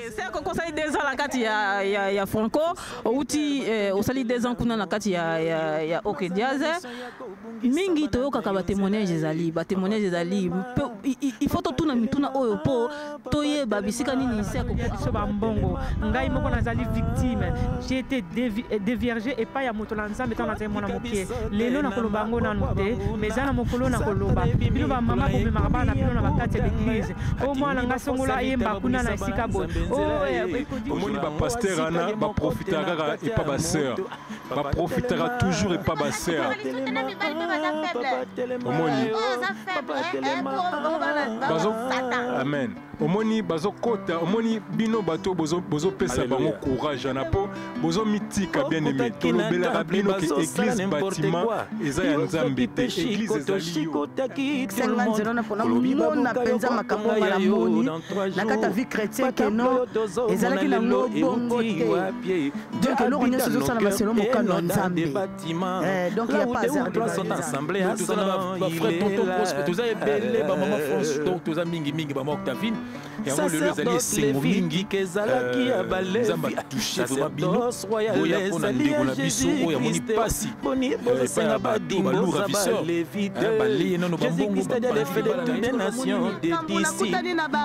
C'est qu'on conseille des ans la carte il y a Franco outi au sali des ans kuna la carte il y a OK Diaz mingi to kaka ba témoignage ezali il faut to tuna mituna oyo po toye ba bisika nini c'est ko ba mbongo ngai moko nazali victime j'ai été déviergé et pas ya moto la nzambe tana te mona mokie lelo na koloba ngo na note mais ana mokolo na koloba bino ba mama ko be maraba na bino na ba carte l'église au moins na ngasongola yemba kuna na esika bo omoni ba pasteur ana ba profitera et pas ba sœur ba profitera toujours et pas ba sœur omoni bazo amen omoni bazo kota omoni bino bato bozo pesa bango courage na po bozo mitika bien aimé tolobela bino ke église bâtiment eza ya nzambe te église ezali yo na pona mona penza makambo mala moni na kata vie chrétienne que non ezalaki na bongo te donc alors on est sur ça na selon mokano nzambe donc il y a pas hasard de ensemble frère tonton prosper tous avez belé ba maman France donc tous mingi ba Octavine et on le allez sengo mingi kezalaki ya balevi nzamba touché vraiment bino boya pona ndeko na biso oya moni pasi bosenga badimbo lourd ravisseur balé non bambongo des faits de toutes les nations des disciples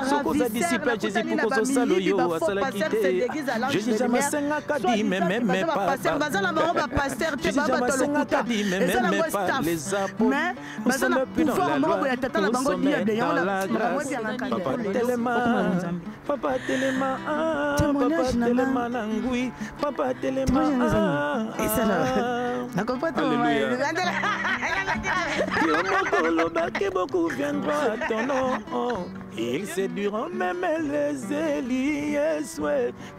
sokoza disciple Jésus pour kozo salo yo asalaki te Jésus jamais senga kadi même pas bazala bango ba pasteur te ba batolokuta même pas les apôtres mais bazala pouvoir moko ya tata na bango dia de yango la papa telema papa telema nangui papa telema et ça na comprendre beaucoup viendront à ton nom. Ils séduiront même les Élies.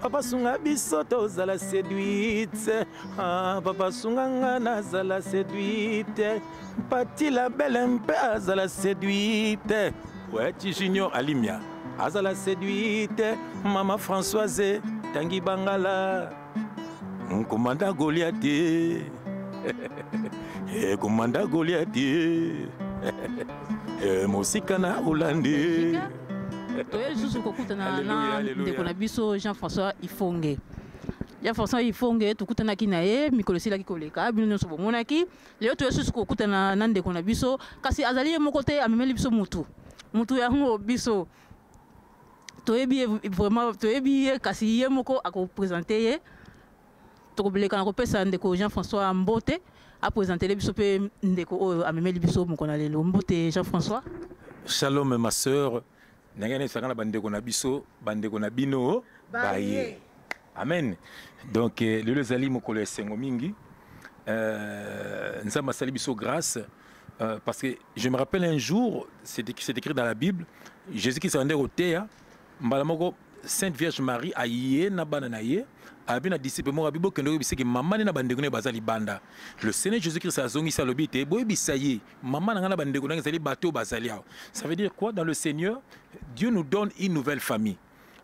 Papa Sunga Bisoto zala séduite. Papa Sunga Ngana zala séduite. Pati la belle un peu zala séduite. Ouais, Junior Alimia azala séduite. Maman Françoise Tanguy Bangala. Commandant Goliath. Commandant Goliath. Mosikana Hollande. Toye juste kokutana na ndeko na biso Jean-François Ifonge. Jean-François Ifonge tukutana kinaye mikolo sila kikoleka bino nyonso bomonaki. Leo toye juste kokutana na ndeko na biso kasi azali moko te amemeli biso mutu yango biso. Toye bi vraiment toye bi kasi ye moko ako présenter ye. Tokobeleka na kopesa ndeko Jean-François Mbote a présenté les bisopé ndeko amemeli biso mokona lelo Mbote Jean-François. Shalom ma sœur. Nangane sakana bandeko na biso bandeko na bino baye. Amen. Donc le zali mokolo sengo mingi nzamba sali biso grâce parce que je me rappelle un jour c'est écrit dans la Bible Jésus qui s'en est au théâtre mbalamoko Sainte Vierge Marie aye na banana ye abina disciple mo bibo kendo bisiki mama na bandeko ne bazali banda le Seigneur Jésus-Christ a zongi salobi te boy bisaye mama na ngana bandeko na zali bateau bazali aw. Ça veut dire quoi dans le Seigneur Dieu nous donne une nouvelle famille.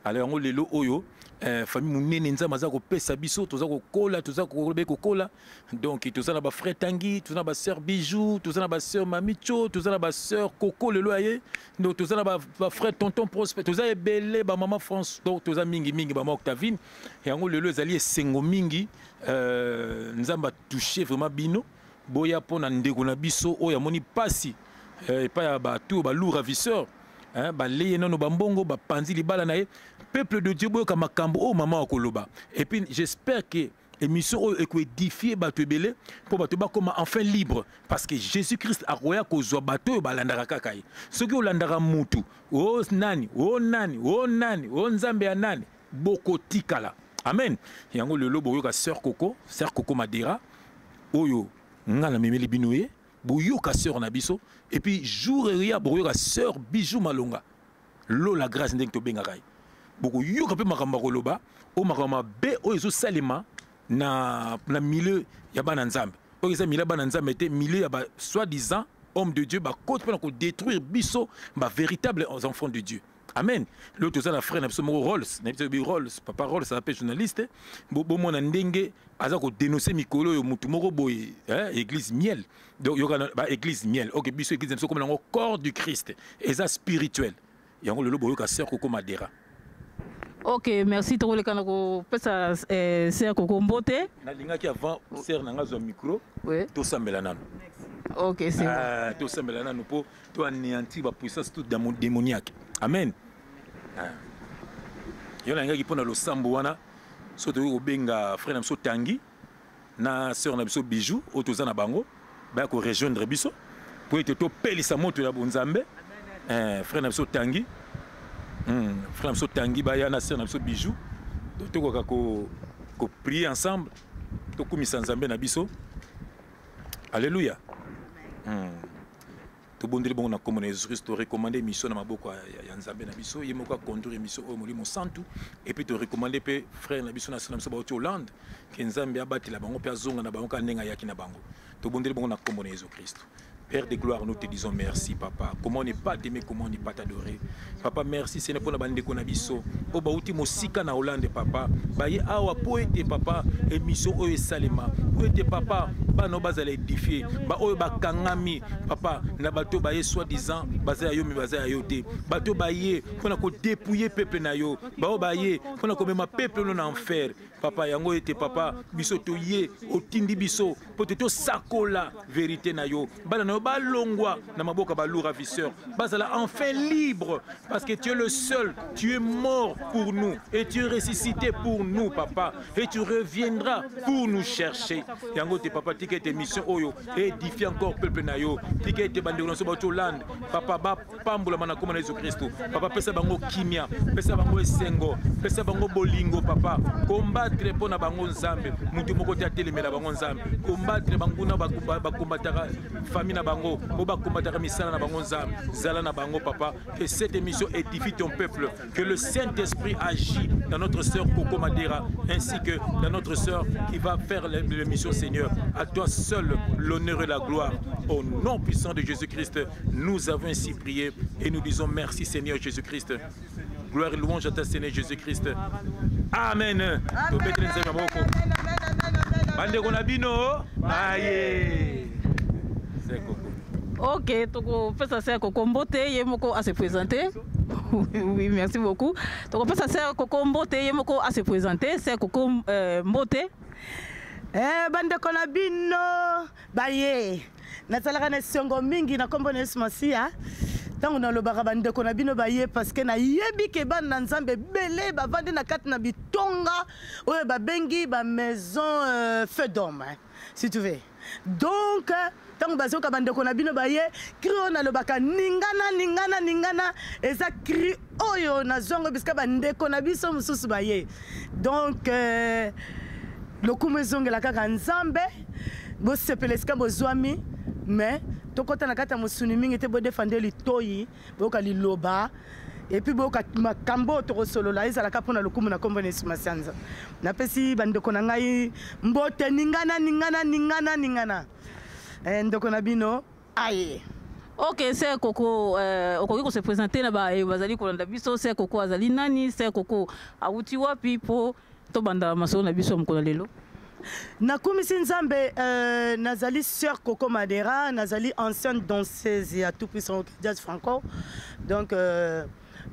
Alors on lelo oyo famille munene nzamba za ko pesa biso toza ko kola toza ko lobe ko kola donc toza na ba frère Tanguy toza na ba sœur Bijou toza na ba sœur Mamicho toza na ba sœur Coco le loyer donc toza na ba frère tonton Prosper toza ebele ba maman France donc toza mingi ba Octavine et ngo lelo ezali esengo mingi nzamba toucher vraiment bino boya pona ndeko na biso oya moni pasi pa ya ba tout ba lourd ravisseur balé non bambongo ba panzi libala na ye peuple de Dieu boyoka makambo o mama okoloba et puis j'espère que émission est édifier bato belé pour bato ba comme enfin libre parce que Jésus-Christ a roya ko zo bato balandaka kakai ce que olandaka mutu o nani nzambe ya nani boko tikala amen yango lelo boyoka sœur Coco Madera oyo ngala memeli binoye boyoka sœur na biso et puis jour et ria boyoka sœur Bijou Malonga lo la grâce ndenge to bengakai boko yoka pe makamba koloba o makamba be o ezo salema na milieu ya bana nzambe o eza milieu bana nzambe te milieu ya ba soi-disant homme de Dieu ba côté pour détruire biso ba véritable enfants de Dieu. Amen. L'autre, c'est la frère, n'a Rolls. Rolls, papa Rolls, ça s'appelle journaliste. Bon, mon ndenge, azako dénoncer Mikolo, yo mutumoro boy, église miel. Donc, yo église miel. Ok, biso église, c'est comme le corps du Christ. Et ça spirituel. Yango le lobo yo ka sœur Coco Madera. Ok, merci. Tu as dit que c'est Coco Mbote. Na linga qui avant sœur nanga zo micro. Oui. To sambela nanu. Ok, c'est bon. To sambela nanu po to anéantir ba puissance toute démoniaque. Amen. Yo na ngaki pona lo sambo wana so to benga frère na biso Tangi na sœur na biso Bijou otoza na bango ba ko rejoindre biso pour ete to pelisa moto ya bonzambe. Frère na biso Tangi. Frère na biso Tangi ba ya na sœur na biso Bijou to ko prier ensemble to kumisa nzambe na biso. Alléluia. To bondeli bongo na komona Jésus Christ to recommander mission na maboko ya nzambe na biso ye moko conduire mission o molimo santu et puis to recommander pe frère na biso na sala biso ba Hollande ke nzambe abatela bango pe azonga na bango ka ndenga yaki na bango to bondeli bongo na komona Jésus Christ. Père de gloire, nous te disons merci, papa. Comment on n'est pas t'aimer, comment on n'est pas t'adorer. Papa, merci, c'est pour la bande de Konabiso. Oh, bah, outi mosika na Hollande, papa. Bah, yé awa, pour être papa, émission, oh, salema. Pour être papa, bah, non, bah, allez édifier. Bah, oh, bah, kangami, papa, na bateau, bah, yé, soi-disant, bah, ça yo, mais bah, ça yo, te. Bateau, bah, yé, pour na ko dépouiller peuple na yo. Bah, oh, bah, yé, pour na ko même peuple non enfer. Papa, yango était papa, biso to yé, au tindi biso, pour te to sakola, vérité na yo. Bah, na balongwa na maboka ba ravisseur bazala enfin libre parce que tu es le seul, tu es mort pour nous et tu es ressuscité pour nous papa et tu reviendras pour nous chercher yango te papa tika tes mission oyo édifie encore peuple na yo tika tes bande na so ba Hollande papa ba pambola mana comme Jésus Christ papa pesa bango kimia pesa bango esengo pesa bango bolingo papa combattre pona bango nzambe mutu moko te atelemela bango nzambe combattre bango na ba combattre famille na bango oba combattre misala na bango nzambe zala na bango papa que cette émission édifie ton peuple que le Saint-Esprit agit dans notre sœur Coco Madera ainsi que dans notre sœur qui va faire l'émission Seigneur à toi seul l'honneur et la gloire au nom puissant de Jésus-Christ nous avons ainsi prié et nous disons merci Seigneur Jésus-Christ gloire et louange à ta Seigneur Jésus-Christ amen bande konabino aye c'est Coco. Ok, donc ça c'est Coco Mbote, Yemoko à se présenter. Oui, merci beaucoup. Donc ça c'est Coco Mbote, Yemoko à se présenter, c'est Coco Mbote. Bande konabino, baye. Natalaka na songo mingi na kombo na Masia. Tango na lobaka bande konabino baye parce que na yebi ke ban na nzambe belé ba vande na kati na bitonga oyo ba bengi ba maison feu d'homme si tu veux. Donc tant bazo ka bande konabino baye crio na lobaka ningana eza cri oyo na zongo biska bande konabiso mususu baye. Donc le kumezongela kaka nzambe bo sepeleska bo zwami mais tokota na kata musuni mingi te bo défendre litoyi bo ka liloba et puis bo ka makambo to solo la izala ka pona lokumu na kombo na Masianza na pesi bandeko na ngai mbote ningana ndeko na bino aye. Ok, c'est Coco okoki ko se présenter na ba bazali ko landa biso c'est Coco azali nani c'est Coco awuti wapi po to banda masolo na biso mkola lelo. Nakumisi nzambe nazali sœur Coco Madera, nazali ancienne danseuse et à tout puissant jazz franco. Donc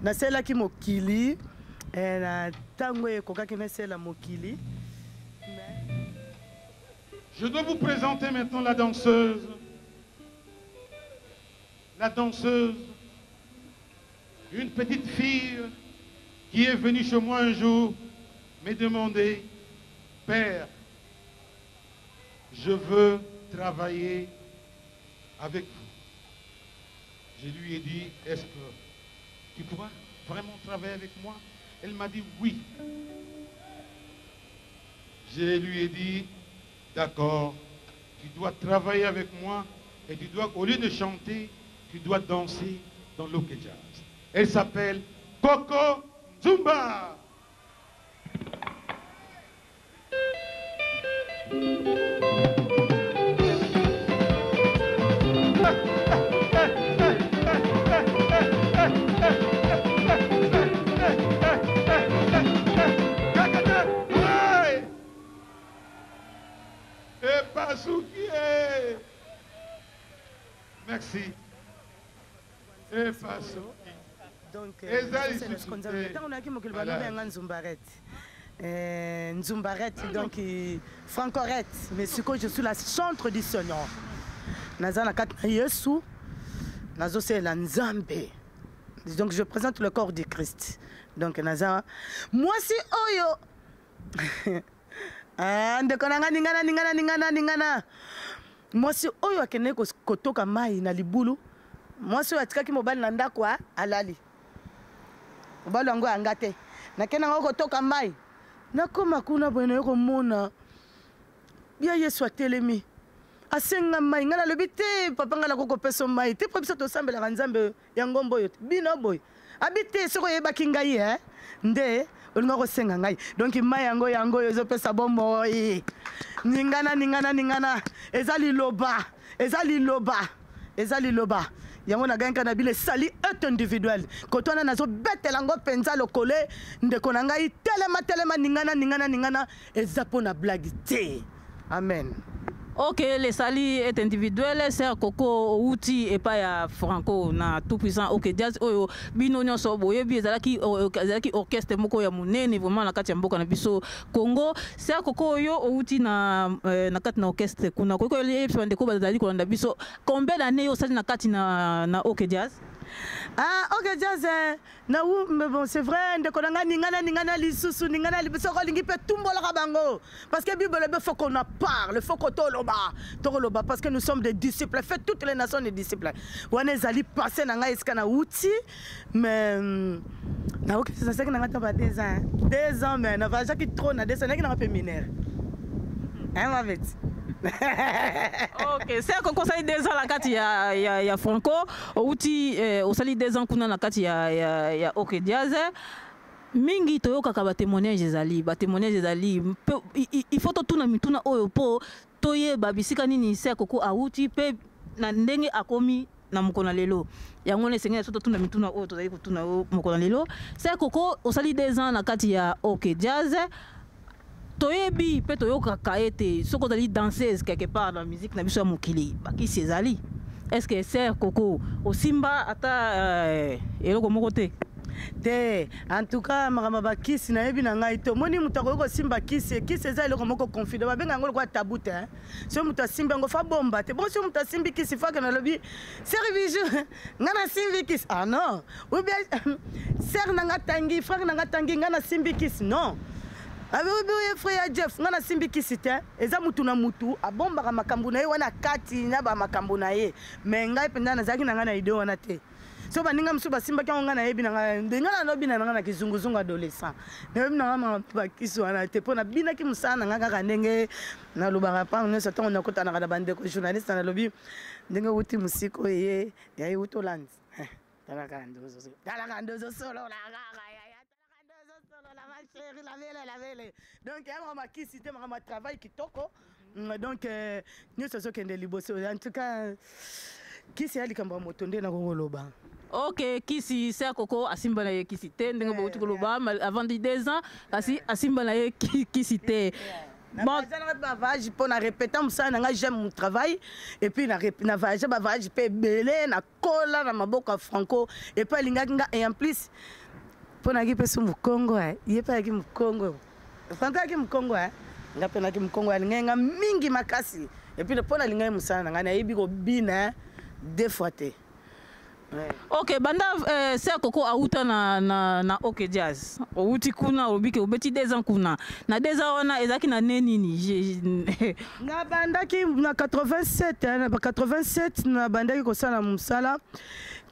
nasela ki mokili na tango ekokaki mesela mokili. Je dois vous présenter maintenant la danseuse. La danseuse, une petite fille qui est venue chez moi un jour me demander, Père, je veux travailler avec vous. Je lui ai dit, est-ce que tu pourras vraiment travailler avec moi? Elle m'a dit oui. Je lui ai dit, d'accord, tu dois travailler avec moi et tu dois, au lieu de chanter, tu dois danser dans l'Oke Jazz. Elle s'appelle Coco Zumba. Merci. Et passons. Donc, Nzumbarette, donc Francorette, mais ce que je suis la chantre du Seigneur. Nazana kat Yesu, Nazo c'est la Nzambe. Donc je présente le corps du Christ. Donc Nazana, moi si Oyo. Ndekonanga ningana. Moi si Oyo akene kotoka mai na libulu. Moi si atikaki mobali na ndako alali. Mobali wango angate. Nakena ngo kotoka mai. Nakoma kuna bwene yoko mona. Bia Yesu atelemi. Asenga mai ngala lobi te papa ngala koko peso mai te po biso to sambela Nzambe ya ngombo yo bino boy. Abite soko yebaki ngai nde olinga ko senga ngai. Donc mai yango yo zo pesa bombo. Ningana. Ezali loba. Yango na gagné kanabile sali est individuel. Quand on a nazo bête lango penza le collé nde konanga telema ningana ezapona blague te. Amen. Ok, les sali est individuel, c'est Coco outil et pas ya Franco na tout puissant. Ok, jazz oyo bino nyonso boye bi ezalaki orchestre moko ya munene vraiment na kati ya mboka na biso Congo. C'est Coco oyo outil na kati na orchestre kuna koko le pande ko bazali kolanda biso. Combien d'années yo sali na kati na OK Jazz? OK Jazz na ou mais bon c'est vrai ndekonanga ningana lisusu ningana libiso ko lingi pe tumbola bango parce que Bible faut qu'on en parle, faut qu'on toloba parce que nous sommes des disciples, fait toutes les nations des disciples. Wana ezali passer na ngai iska na outil mais na OK ça c'est que na ngata ba 2 ans mais na va jaki trop na 2 ans na pe mineur. Ma vite. Ok, c'est qu'on conseille 2 ans la kati ya Franco, outi osali 2 ans kuna na kati ya OK Jazz. Mingi toyoka ka ba témoignage ezali, il faut to tuna mituna oyo po toye babisika nini c'est koko auti pe na ndenge akomi na mokona lelo. Yango ne sengela soto tuna mituna oyo tozali kutuna mokona lelo. C'est koko osali 2 ans na kati ya OK Jazz. Toyebi pe toyoka kaete soko dali danseuse quelque part dans la musique na biso mokili baki sezali. Est-ce que c'est Coco au Simba ata eloko moko te? En tout cas makama bakisi na yebi na ngai to moni mutako ko simba kisi eza eloko moko confident babenga ngolo kwa tabou te. So muta simba ngo fa bomba te. Bon so muta simbi kisi fa kana lobi service ngana simbi kisi. Ah non. Ou bien ser na ngatangi frère na ngatangi ngana simbi kisi non. Abe frère Jeff ngana simbi kisite eza mutu na mutu abomba makambo na ye wana kati na ba makambo na ye mais ngai penda na zaki na ngana idée wana te so baninga musu basimba kyango ngana yebi na ngana ndengana no bina ngana kizunguzungu adolescent na yebi na ngana ba kiso wana te pona bina ki musana ngaka ka ndenge na lubaka pa ne sa tongo na kota na bande ko journaliste na lobi ndenge uti musiko ye ya utoland talaka ndozo solo la la vele. Donc il y a ma qui cité ma travail qui toko. Donc nous sommes qui liboso. En tout cas qui c'est ali kamba motonde na ngoloba. OK, qui si c'est Coco asimba na qui cité ndenge bo tukoloba avant 2 ans asi asimba na qui cité. Bon, je peux répéter ça, j'aime mon travail et puis na je peux belé na kola na maboka Franco et puis linga et en plus pour na kipe su Congo yepa ki Congo Franco ki Congo ngape na ki Congo nga mingi makasi et puis pour na linga musana nga na yebi ko bina 2 fois te. OK, banda c'est Coco auta na OK Jazz. Outi kuna obike obeti 2 ans kuna. Na 2 ans wana ezaki na nini na banda ki na 87 na 87 na banda ki ko sala musala.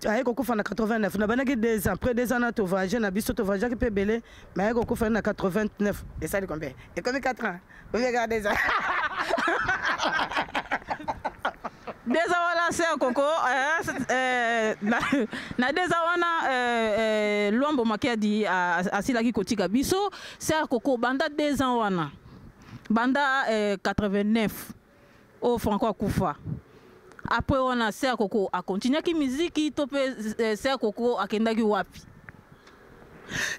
Aye kokufa na 89 na bana ki 2 ans après 2 ans na to voyager na biso to voyager ki pe belé mais aye kokufa na 89 et ça dit combien et comme 4 ans vous regardez ça 2 ans wala c'est Coco na 2 ans wana Luambo Makiadi asilaki kotika biso c'est Coco banda 2 ans wana banda 89 au Franco akufa. Après on a Ser Coco a continué ki musique tope Ser Coco akendaki wapi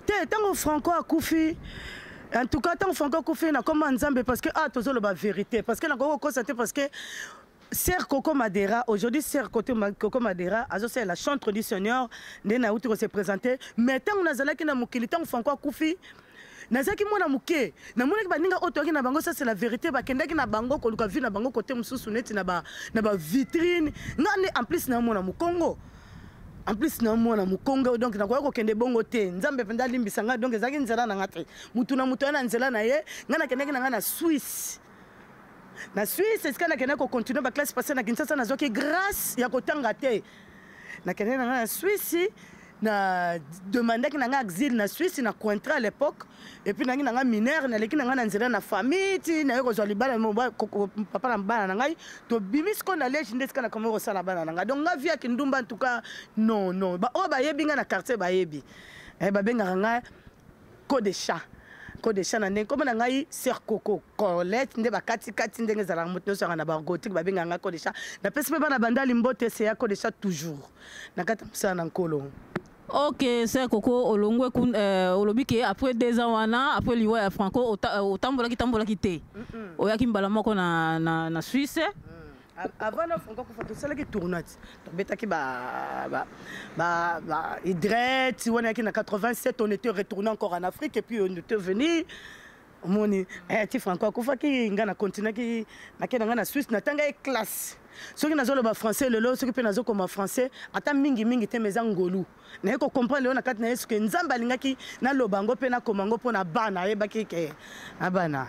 te tango Franco akufi en tout cas tango Franco akufi na comme Nzambe parce que tozolo ba vérité parce que na ko constater parce que Sœur Coco Madera, aujourd'hui, Sœur Coco Madera, c'est la chantre du Seigneur, Nena Outi se présenter. Mais tant que nous avons na mukilita, on fait encore koufi. Nazaki mona muke. Na mona ki baninga otoki na bango, ça c'est la vérité. Ba kendaki na bango ko luka vi na bango côté mususu neti na ba vitrine. Ngane en plus na mona mukongo. En plus na mona mukongo donc na ko kende bongo te. Nzambe penda limbisa nga donc ezaki nzela na ngate. Mutu na nzela na ye, ngana kendaki na ngana Suisse. Na Suisse, est-ce qu'on a quelqu'un qui continue ma classe passée na Kinshasa na zoki grâce ya kotanga te. Na quelqu'un na Suisse, na demandé que na exil na Suisse na contrat à l'époque et puis na nga mineur na leki na nzela na famille ti na ko zoli bana papa na bana na ngai to bimis ko na lege ndeska na komo sala bana na nga donc nga via kindumba en tout cas non ba o ba yebi nga na quartier ba yebi ba benga nga ko de chat Code Chana comme na ngai Sœur Coco Colette nde bakati ndenge zala mutno so na ba gothique ba benga nga Code Chat na pesi pe bana banda limbote c'est ya Code Chat toujours na kata msa na nkolo. Ok, Sœur Coco olongwe olobi ke après 2 ans wana après liwa ya Franco otambola ki te oyaki mbala moko na Suisse. Avant de Franco Kufa, c'est là qui tourne. Idret, on est en 87, on était retourné encore en Afrique et puis on était venu. Moni, Franco Kufa qui a continué qui na Suisse, na tanga classe. Ceux qui n'ont pas français, le lot, ceux qui n'ont pas français, attends mingi te mes angolou. Na ko comprendre na kat na est-ce que nzamba lingaki na lobango pe na komango po na bana yebaki ke abana.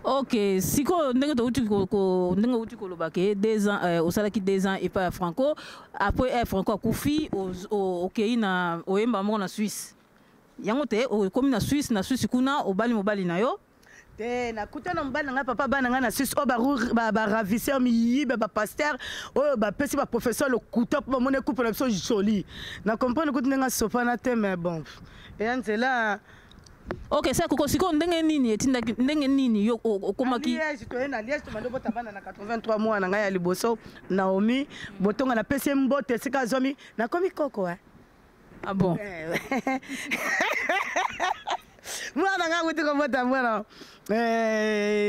Ok, si ko ndenge to uti ko lobake 2 ans au salaki 2 ans et pas Franco après Franco kufi au na oyemba mo na Suisse. Yango te o komi na Suisse kuna obali mobali na yo. Te na kutana mbali nga papa bana nga na Suisse o ba ravisseur mi ba pasteur o ba pesi ba professeur le kuta po mone coupe na so joli. Na comprendre ko ndenge sopana te mais bon. Et c'est là. Ok, c'est Coco siko ndenge nini yo okomaki Liège to na Liège to mando bota bana na 83 mois na ngai ya liboso Naomi botonga na pesi mbote sika zomi na komi Coco Ah bon. Moi na nga ko bota mwana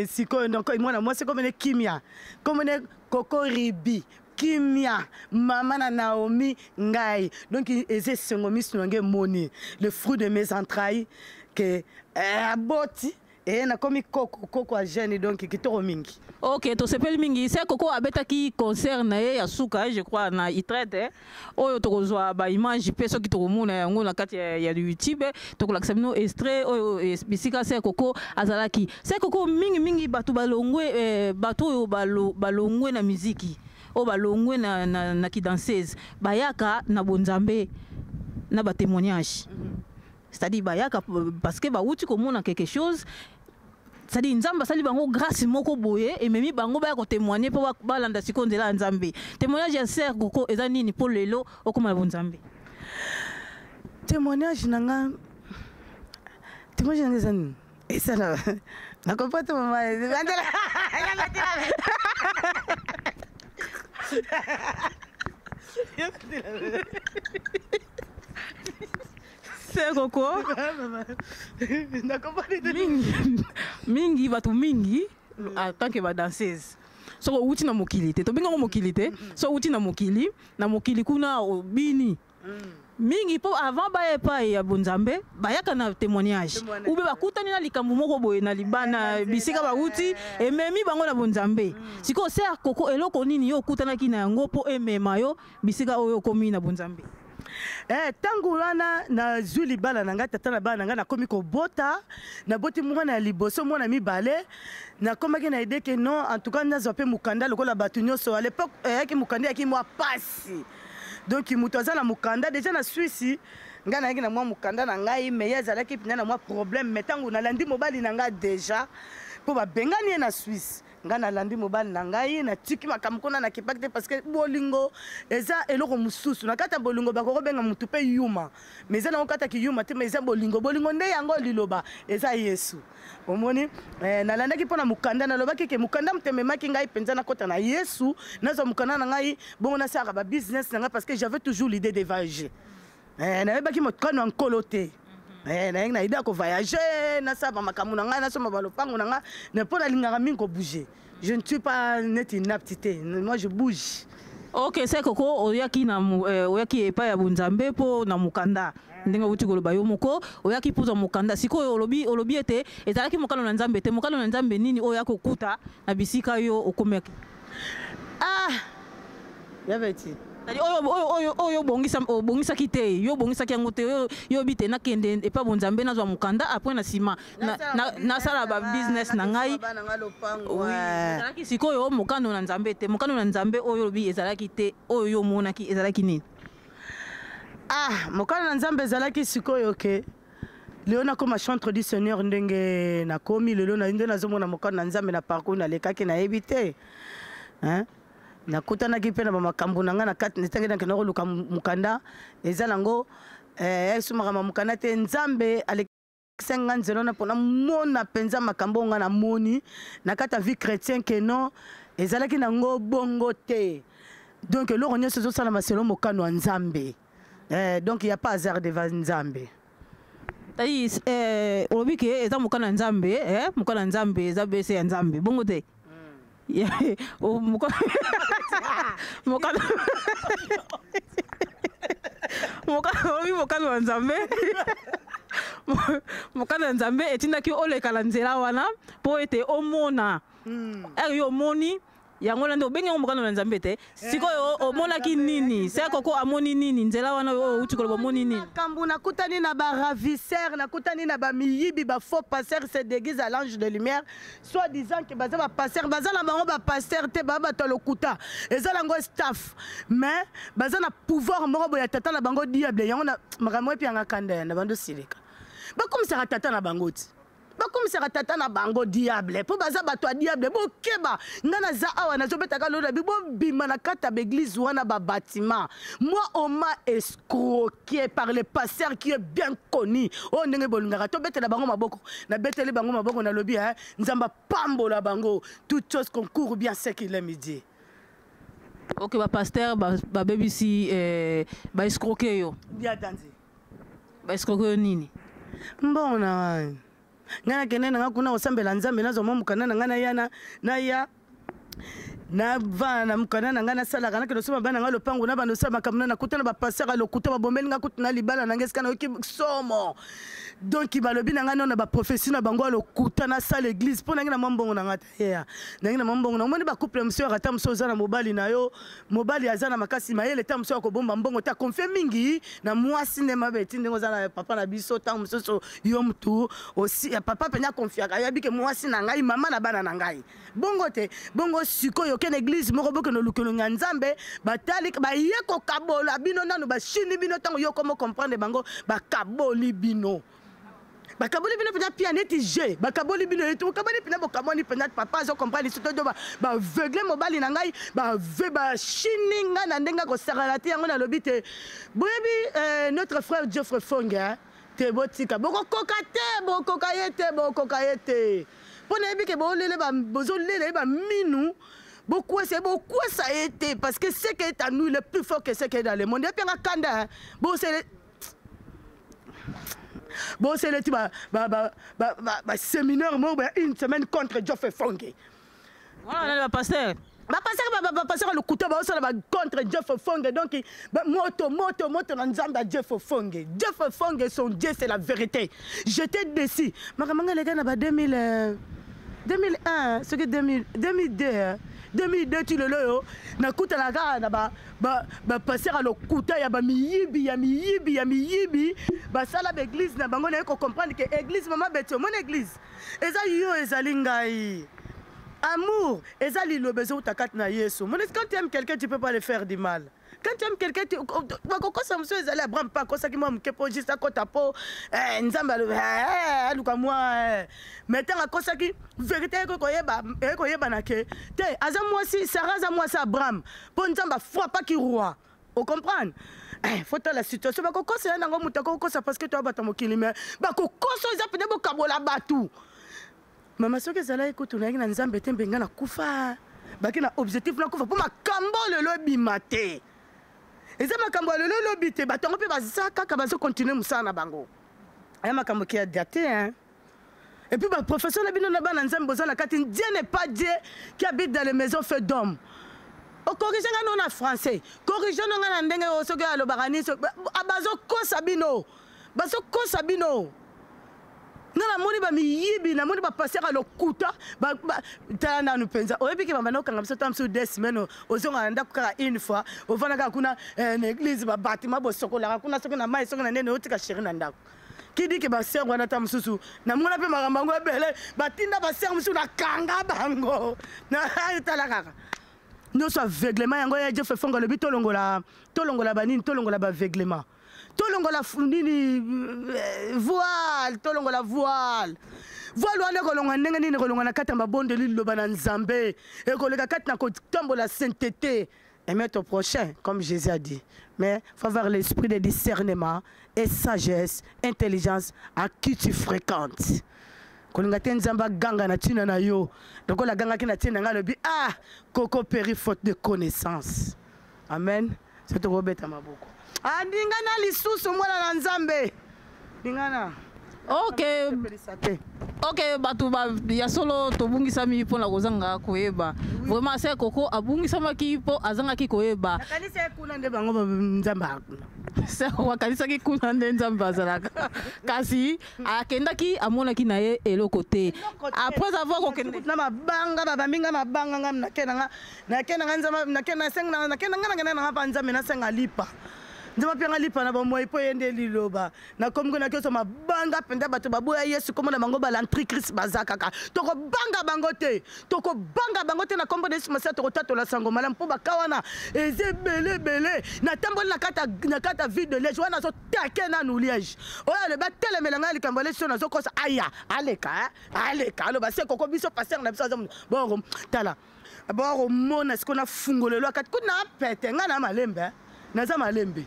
siko donc moi c'est comme une kimia comme une Coco Ribi Kimia, maman na Naomi ngai donc eze sengomi sunange moni le fruit de mes entrailles que aboti et na komi Coco a jeune donc kitoro mingi. Ok, to sepeli mingi c'est Coco abetaki concert na ya suka je crois na itrete oyo tokozwa ba image pe so kitoromuna yango na kati ya YouTube to ko laksabino extrait oyo bisika c'est Coco azalaki c'est Coco mingi batu balongwe batu oyo balongwe na muziki o balongwe na ki danseuse bayaka na bonzambe na ba témoignage. C'est-à-dire bayaka parce que ba uti komona quelque chose c'est-à-dire nzamba sali bango grâce moko boye et memi bango ba ko témoigner pour balanda siko ndela nzambe témoignage ya Sœur Coco eza nini pour lelo okoma bonzambe témoignage nanga nini et ça na comprendre maman C'est Coco mingi batu mingi en tant que danseuse so uti na mokili te to binga mokili te so uti na mokili kuna bini mingi po avant ba epa ya bonzambe bayaka na témoignage ube bakutani na likambo moko boye na libana bisika ba uti ememi bango na bonzambe siko Sœur Coco eloko nini yo kutana kina yango po emema yo bisika oyo komi na bonzambe. Tangu wana na zuli bala nanga tata na bala nanga na komi ko bota na boti mwana ya liboso mwana mibale na komaki na idée que non en tout cas nazo pe mukanda lokola batu nyonso à l'époque yaki mukanda yaki mwa pasi donc mutu aza na mukanda déjà na Suisse nga na yaki na mwa mukanda na ngai mais yazalaki pina na mwa problème mais tangu na landi mobali nanga déjà po ba bengani na Suisse nga na landi mobali na ngai na tiki makamkona na kipakte parce que bolingo eza eloko mususu na kata bolingo bakoko benga mutu pe yuma mais eza na kata ki yuma te mais eza bolingo nde yango liloba eza Yesu omoni na landaki pona mukanda na lobaki ke mukanda mtememaki ngai penza na kota na Yesu nazo mukanda na ngai bongo na saka ba business na ngai parce que j'avais toujours l'idée de voyager na yebaki motano en coloté na idée ko voyager na saba makamu na ngai na soma balopango na ngai na pona lingaka mingi ko bouger Je ne suis pas net inaptité. Moi, je bouge. Ok, c'est koko oyaki na oyaki epa ya bunzambe po na mukanda. Ndenge uti koloba yo moko oyaki puza mukanda. Sikoyo olobi ete ezalaki mokano na nzambe te mokano na nzambe nini oyako kuta na bisika yo okomeki. Ah! Yabeti. Oyo bongisa kite yo bongisa kiango te yo bite na kende epa bunzambe na zwa mukanda après na sima na sala ba business na ngai. Ezalaki sikoyo mokano na nzambe te mokano na nzambe oyo lobi ezalaki te oyo monaki ezalaki nini? Ah, mokano na nzambe ezalaki sikoyo ke leo nakoma chantre du Seigneur ndenge nakomi lelo na nde nazomona mokano na nzambe na parcours na lekaki na yebi te. Hein? Nakutanaki mpe na bamakambo na nga na kati ntange nakenda koluka mukanda eza nango esumaka mukanda te nzambe alekisa nga nzela na mpona mona mpenza makambo nga na moni na kati ya vie chrétien ke non ezalaki nango bongo te donc eloko nyonso ezosala maselo mokano ya nzambe donc ya pas hasard devant nzambe tadi olobi ke eza mokano ya nzambe mokano ya nzambe eza bese ya nzambe bongo te mokano wa nzambe mokano ya nzambe etindaki oleka na nzela wana po ete omona yo omoni yango nande obenge mokano na nzambe te sikoyo omonaki nini se koko amoni nini nzela wana uti koloba omoni nini makambo nakutani na baravisseur nakutani na bamiyibi bafaux pasteur se déguise à l'ange de lumière soit disant que baza bapasteur baza na bango bapasteur te baa bato lokuta eza nango staff mais baza na pouvoir moko boya tata na bango diable yango na makambo epiangaka nde na bando silika bakomisaka tata na bango ti bakomisaka tata na bango diable po baza bato ya diable bokeba nga naza awa nazobetaka lelo na bibo bima na kati ya baeglise wana babâtiment moi on m'a escroqué par le pasteur qui est bien connu oyo ndenge bolingaka tobetela bango maboko nabeteli bango maboko nalobi nzambe apambola bango toute chose concourt bien ce qu'il aime dit. Ok, bapasteur babebisi baescroqué yo biatanzi baescroqué yo nini mbona ngana kene nga kuna osambela nzambe nazo mukana na ngana yana na ya na vana mukana na ngana sala kana kilo soma bana ngalo pangu na bano sala makamuna na kutana ba passer lo kuta ba bombeli nga kutuna libala na ngeska na oki somo donc balobi na ngana na ba prophétie na bango lo kutana sala l'église pona ngina mambongo na ngata ya na ngina mambongo na moni ba couple monsieur rata monsieur za na mobali na yo mobali azana makasi mayele ta monsieur ko bomba mbongo ta confie mingi na mwasi ne mabeti ndengo za na papa na biso ta monsieur yo mtu aussi papa penya confia ka yabi ke mwasi na ngai mama na bana na ngai bongo te bongo sikoyo ken église moko boke no lukelo nzambe batali ba yeko kabola bino nanu ba shini bino tango yo komo comprendre bango ba kaboli bino bakaboli bino pena pia neti je bakaboli bino eto kaboli pena bokamoni pena papa zo comprendre surtout do ba aveugle mobali na ngai ba shini nga na ndenga ko saralati yango na lobite boyebi notre frère Geoffrey Fonga te botika boko kokate boko kayete pona yebi ke bolele ba bozolele ba minu beaucoup ça été parce que ce qui est à nous le plus fort que ce qui est dans le monde et puis kanda bon c'est le séminaire une semaine contre Geoffrey Fonge voilà le pasteur passer le couteau contre Geoffrey Fonge donc moto na nzamba Geoffrey Fonge son Dieu c'est la vérité j'étais déçu makamanga les gars na 2001 ce que 2002 tu le loyo na kuta na ga na ba passer à lokuta ya ba miyibi ba sala ba église na bango na ko comprendre que église mama beto mon église eza yo ezali ngai amour ezali lo bezo utakat na Yesu mon quand tu aimes quelqu'un tu peux pas le faire du mal. Quand tu aimes quelqu'un, tu vas ça monsieur ezali Abraham pas comme ça qui moi mkepo juste à côté po nzamba luka moi mais tant à ça qui vérité ko yeba na ke te aza moi si Sarah za moi ça Abraham po nzamba foi pas qui roi on comprendre faut la situation ba ko ça na ngo mutako ko ça parce que toi bata mokili mais ba ko ça za pede bo kabola batu mama soki ezala écoute na ngina nzambe te mbenga na kufa baki na objectif na kufa po makambo le lobi maté eza makambo lelo lobi te batongo pe bazaka ka bazo continuer musana na bango aya makambo ki a daté hein Et puis, le professeur Dieu n'est pas Dieu qui habite dans les maisons faites d'hommes. Corrigeons nous en français. Corrigeons nous en anglais. Nana moni ba miyibi na moni ba passer à lokuta ba tana no penza oyebi ke mama no kanga biso tam so des semaines ozonga nda kukara une fois ovana ka kuna l'église ba bâtiment bo sokola kuna sokona mai sokona nene otika chéri na ndako qui dit que ba sœur wana tam susu na mona pe makambango ebele batinda ba sœur musu na kanga bango na tala kaka no so aveuglement yango ya je fait fonga le bito longola banini to longola ba aveuglement tolongola nini voile tolongola voile wana kolonga ndenge nini kolonga na kata mabonde liloba na nzambe et koleka kata na kotombola sainteté aimer ton prochain comme Jésus a dit mais faut avoir l'esprit de discernement et sagesse intelligence à qui tu fréquentes kolinga te nzamba ganga na tina na yo donc la ganga ki na tina nga lobi koko péri faute de connaissance amen c'est to robeta maboko andingana lisusu mwana na nzambe dingana ok batu ya solo tobungisami mpo na kozanga koyeba vraiment se koko abungisamaki mpo azangaki koyeba nakanisa kuna nde bango nzambe se wakanisaki kuna nde nzambe azalaka kasi akendaki amonaki na ye eloko te après avoir kokende na mabanga babambinga mabanga ngam nakenanga nzambe nakenanga pa nzambe nasenga lipa nzama pianga lipa na bamoyi po yende liloba na komgo na kyoso mabanga penda bato baboya Yesu komo na bango balantrichrist bazakaka toko banga bango te na kombo de Yesu masa toko tatola sango malam po bakawana ezebele na tamboli na kata vide de liège wana so take na nu liège oya le batele melanga likambo le so na so kosa aya aleka lo base koko biso passer na biso azam bon tala bon mona sikona fungolelo akati kuna pete ngana malembe naza malembe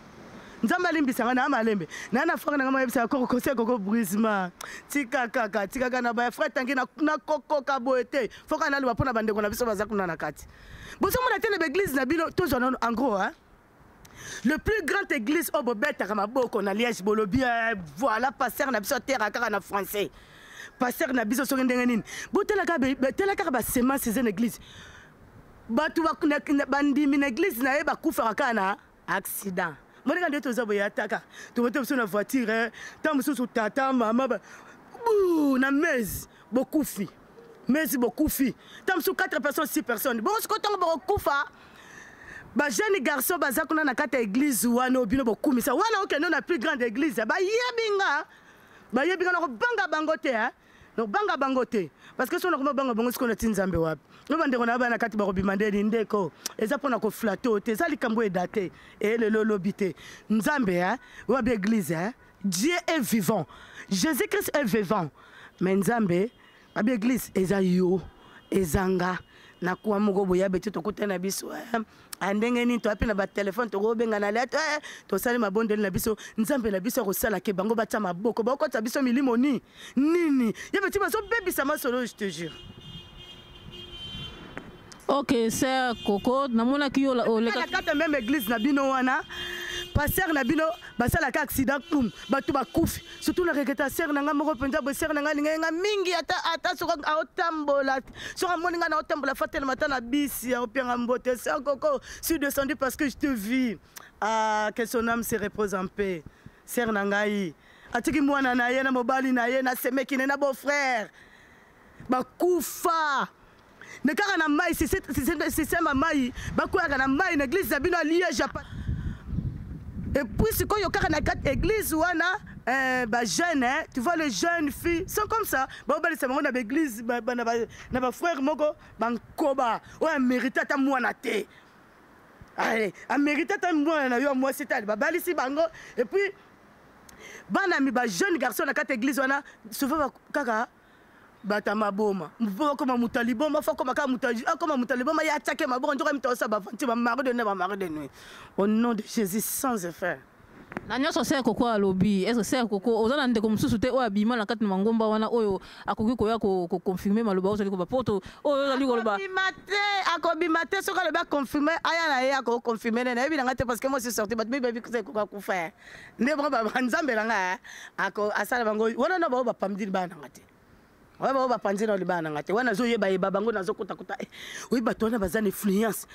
nzamba limbisanga na malembe na frère na ngama yebisa koko koko brisement tika kaka na ba frère tangi na koko kaboete foka na luba pona bandeko na biso bazakuna na kati boso mona tele l'église na bino toujours en gros hein le plus grand église au bobeta kama boko na Liège bolobi voilà passer na biso terre kaka na français passer na biso so ndenge nini botela ka ba semence ces église batu bandimi na église na ye ba kufa kana accident moi quand tu as voyé attaque tu vois sur la voiture tant sur tata maman na messe beaucoup fi tant sur 4 personnes 6 personnes bon ce que tu beaucoup fa ba jeune garçon bazakuna na kata église wana obino beaucoup misa wana ok non la plus grande église ba yebinga na banga bangote hein donc banga bangote parce que si on a banga bango ce qu'on a tinzambe wapi no bande ko na bana kati ba robimande ndeko eza pona ko flatter te ça likambo est daté et le lobité nzambe hein wa bi église hein Dieu est vivant Jésus Christ est vivant mais nzambe ba bi église eza yo ezanga na kwa moko boya betu to kutana biso andenge ni to apina ba téléphone to robenga na leto to sali mabondeli na biso nzambe na biso ko sala ke bango batya maboko ba ko ta biso milimo nini ya betu baso bebisa masolo je te jure. Ok, c'est Coco namona ki yo la kata même église na bino wana passer na bino basala ka accident kum batu bakufi surtout la regretteur na nga moko penza bo ser na nga linga mingi ata soko aotambola soko moninga na otambola fatel matana bisi opianga mbote c'est Coco suis descendu parce que je te vis que son âme se repose en paix ser na ngai atiki mwana na ye na mobali na ye na semeki na beau frère bakufa ne kaka na mai c'est ma mai bakuya na mai na église bino à Liège. Et puis c'est quand il y a 4 églises wana ba jeune hein tu vois les jeunes filles sont comme ça ba bali c'est mon église na ba frère moko bankoba ouais mérite ta mwana te allez a mérite ta mwana yo moi c'est ba bali si bango et puis bana mi ba jeune garçon na 4 églises wana souvent kaka bata maboma mpo koma mutaliboma fa koma ka mutaji koma mutaliboma ya attaquer maboko ndoka mitosa ba fanti ba mari de nuit au nom de Jésus sans effet na nyoso se Koko alobi est-ce se Koko ozana ndeko mususu te o abima na kati mangomba wana oyo akoki koya ko confirmer maloba ozali ko ba poto oyo ozali ko loba akobimate soka le ba confirmer aya na ye ako confirmer na ebi ngate parce que moi c'est sorti bat bibi ko ko faire ne bon ba nzambe nga ako asala bango wana na ba pamdini ba ngate Waba bapanzi na libana ngate wana zo yeba yeba bango nazo kuta oui bato wana bazana influence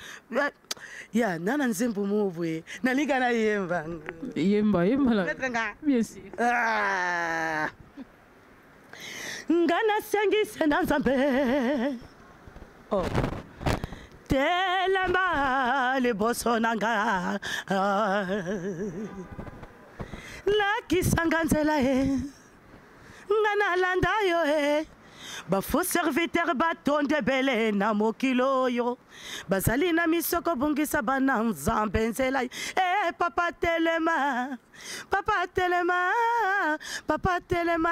ya nana nzembo mobwe na liga na yemba la bien sûr ngana sengise na nzambe oh telema le boso nanga la kisanga nzela ngana landa yo ba faux serviteur batonde bele na mokilo yo bazali na misoko bungisa bana nzambe nzela papa telema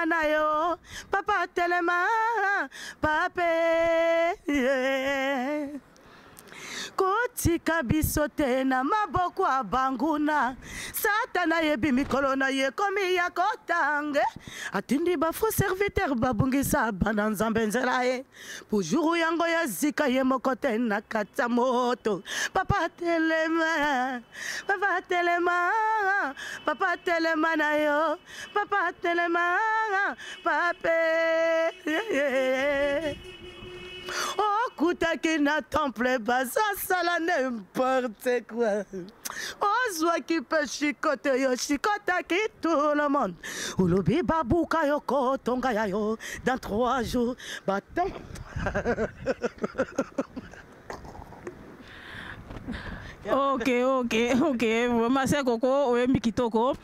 na yo papa telema pape kotika biso te na maboko ya banguna satana yebi mikolo na ye komi ya kotange atindi bafaux serviteur babungisa bana nzambe nzela ye pujuru yango ya zika ye moko te na kati ya moto papa telema na yo papa telema pape okutaki na temple bazasala n'importe quoi ozwaki mpe shikote yo shikotaki tout le monde olobi babuka yo kotonga ya yo dans 3 jours baton Ok. Vraiment c'est Coco, oyembi kitoko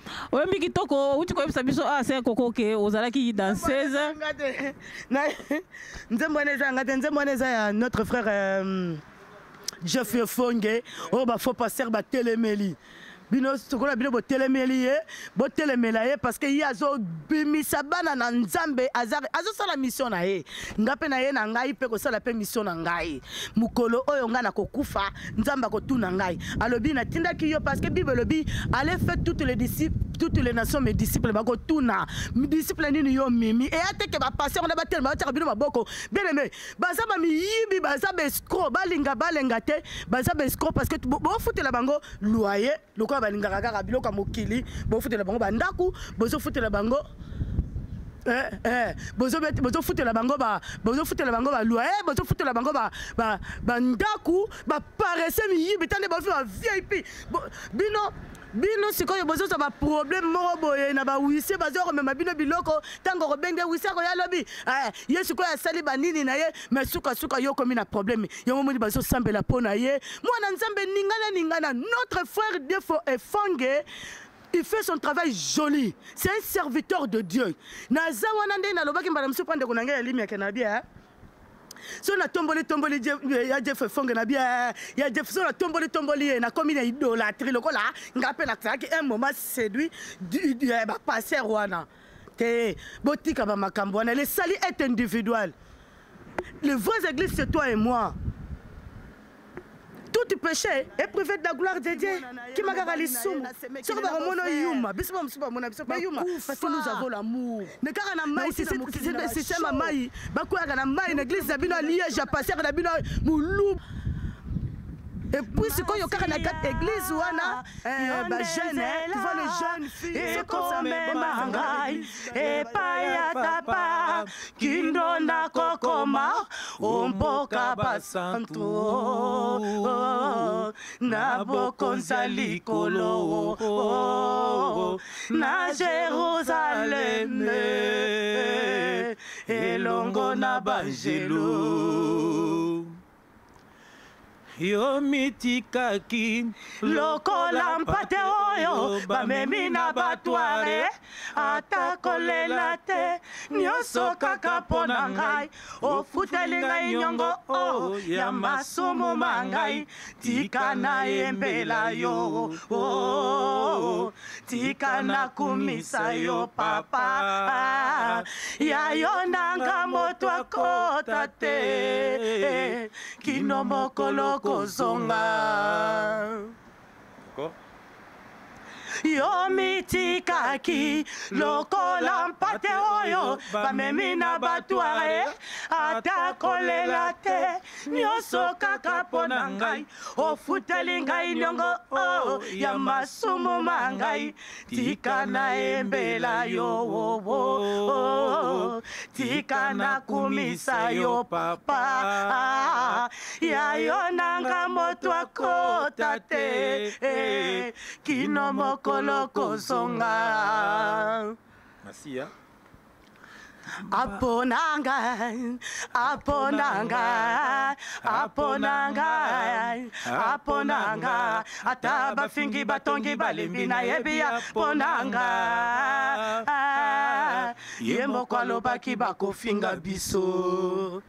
uti ko bisa biso c'est Coco ke ozalaki dans 16 ans. Nzemboneza ya notre frère Jeff Fonge, ba faut passer ba telemeli. Bino sokola bino botelemeli botelemela parce que yazo bimisa bana na nzambe azo sala mission na ye ngape na ye na ngai pe ko sala pe mission na ngai mukolo oyo nga na kokufa nzamba ko tuna ngai alobi na tindaki yo parce que Bible lobi allez faire toutes les nations mes disciples ba ko tuna disciples nini yo mimi et ateke ba passer on a ba telema ba bino maboko bien aimé baza ba miyibi baza ba escroc balinga te baza ba escroc parce que bo futela bango loyer loko balingaka kaka biloko mokili bo futela bango bandaku bozo futela bango bozo futela bango ba loyer bozo futela bango ba ndaku ba paresse miyibi tande ba VIP bino sikoyo bozo ba problème moko boye na ba wisi bazo remema bino biloko tango ko benge wisi ko ya lobi yesu ko ya sali banini na ye mais suka yo komi na problème yo moni bazo sambela pona ye mwana nzambe ningana notre frère Defo Efonge. Il fait son travail joli. C'est un serviteur de Dieu. Naza wanande na lobaki mbala msu pande kunanga ya limi ya kenabia. So na tomboli ya Jeff Fonge na bia ya Jeff so na tomboli na komi na idolâtrie lokola ngape na tsaki un moment séduit ba passer wana. Te botika ba makambo wana le sali est individuel. Les vraies églises c'est toi et moi. Tout péché est privé de la gloire de Dieu. Qui m'a gagné parce que nous avons l'amour. Et puis c'est quand il y a une église ou les jeunes filles et comme mangai et payatapa kindona kokoma omboka basanto na bokonza likolo na Jérusalem elongo na bangelo yo mitikaki lokola mpate oyo bamemi na batware ata kolela te nyonso kaka mpo na ngai ofuteli ngai nyongo ya masumu mangai tika nayembela yo tika nakumisa yo papa ya yo nanga moto akota te kino mokolo kozonga yo mitikaki lokola mpate oyo bamemi na batware ata kolela te nyonso kaka mpo na ngai ofuteli ngai niongo ya masumu mangai tika na embela yo tika na kumisa yo papa ya yo nanga moto akota te kino mokolo kozonga. Merci, hein? Aponanga, aponanga, aponanga, aponanga, ata bafingi batongi balimbi na yebi aponanga. Ye moko alobaki bakofinga biso.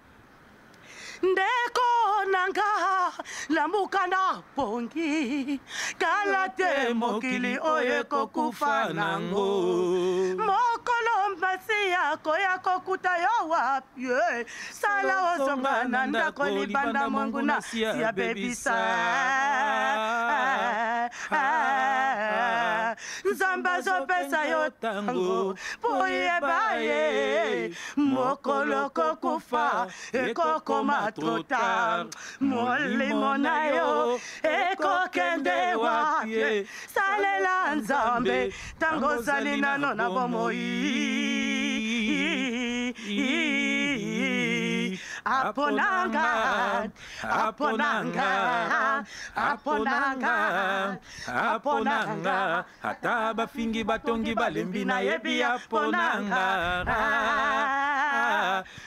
Ndeko nanga lamuka na pongi kala te mokili oyo kokufa nango mokolo mbasi yako ya kokuta yo wapi sala ozonga na ndako libanda Mungu na siya bebisa Nzambe azopesa yo tango po yeba ye mokolo kokufa ekokoma trop tard molimo na yo ekokende wapi salela Nzambe tango ozali nano na bomoi aponanga aponanga aponanga aponanga ata bafingi batongi balembi na yebi aponanga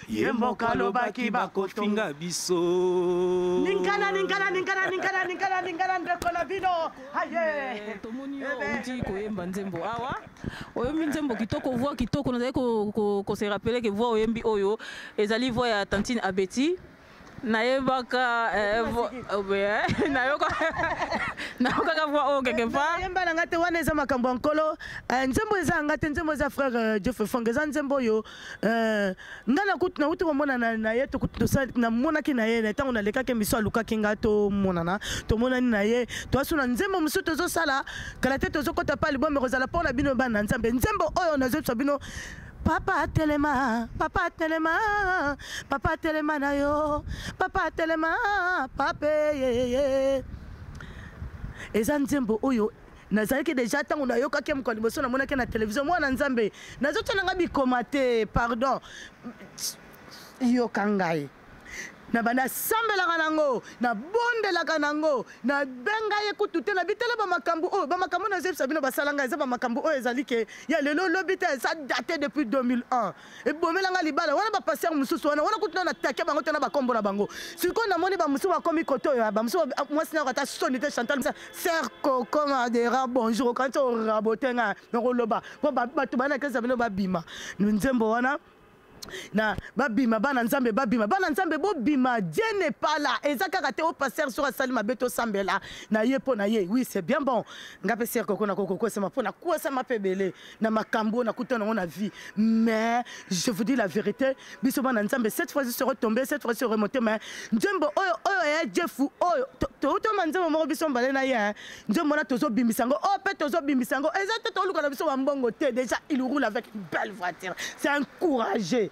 ye moko alobaki bakofinga biso ningana ndeko na bino aye tomoni outi koyemba nzembo awa oyembi nzembo kitoko voix kitoko nazali ko se rappeler que voix oyembi oyo ezali voix ya Tantine Abeti nayebaka nayokaka voix oyo quelque part yemba na ngate wana eza makambo nkolo nzembo eza ngate nzembo eza frère Jeff Fonge eza nzembo oyo nga na uti komona na ye namonaki na ye ntango nalekaki miso alukaki nga tomonana tomonani na ye toasuna nzembo mosusu tozosala kala te tozokota mpa libombe kozala mpona bino bana nzambe nzembo oyo nazopesa bino Papa telema, papa telema, papa telema na yo, papa telema, pape ye. Eza nzembo oyo nazalaki deja tango nayokaki mokolo liboso namonaki na télévision mwana nzambe nazotala nga bikoma te pardon yoka ngai na bana sambelaka nango na bondelaka nango na benga ye kutu te na bitela bamakambo na zepsa bino basalanga eza bamakambo oyo ezali ke ya lelo lobi te eza daté depuis 2001 ebomelanga libala wana bapasteur mosusu wana kutu na take bango te na bakombo na bango sikoyo namoni bamosusu bakomi koto oyo bamosusu mwasi nako ata soni te Chantal ser koko madera bonjour okanti orabotenga nakoloba po bato banakesa bino babima nzembo wana na babima bana nzambe bobima Dieu n'est pas là ezaka te au pasteur sur asali mabeto sambela na ye po na ye oui c'est bien bon ngape ser koko na koko sema po na kwa sama pebele na makambo na kutana on a vie mais je vous dis la vérité biso bana nzambe cette fois se retomber cette fois se remonter mais nzembo oyo ya Jefu oyo to manzembo mo biso mbale na ye nzembo na tozo bimisango pe tozo bimisango ezate to luka na biso mbongo te déjà il roule avec une belle voiture c'est encouragé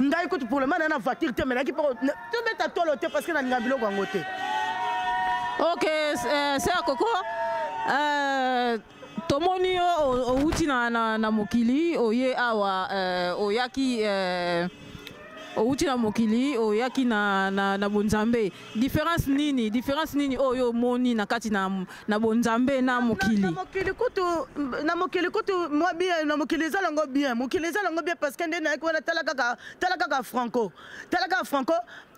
ngai écoute pour le moment na voiture te mais qui pour te mettre à toi l'hôtel parce que na ngabilo kwa ngote. OK c'est Koko tomoni outi na mokili oye awa oyaki outi na mokili oyaki na bonzambe différence nini oyo moni na kati na bonzambe na mokili na mokili kutu moi bien na mokili zalango bien parce que ndena ko na talaka franco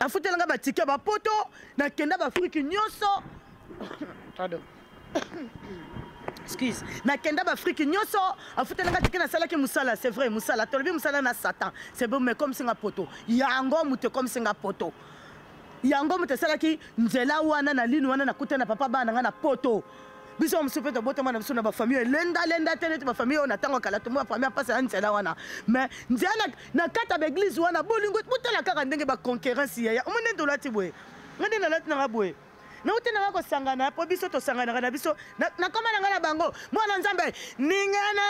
afutelanga batike ba poto na kenda ba Afrique nyonso pardon excuse na kenda ba Afrique nyonso afutelanga tike na sala ki musala c'est vrai musala tolobi musala na Satan c'est bon mais comme singa poto yango mute comme singa poto yango mute sala ki nzela wana na linu wana na kuta na papa bana na poto biso msupe to botama na biso na ba famille lenda tene ba famille on attend kala to mo famille passe na nzela wana mais nzela na kata ba église wana bolingo mutela kaka ndenge ba concurrence ya omone dolati boye ngende na lati na boye nauti na ko sangana po biso to sangana kana biso na koma na ngana bango mwana nzambe ningana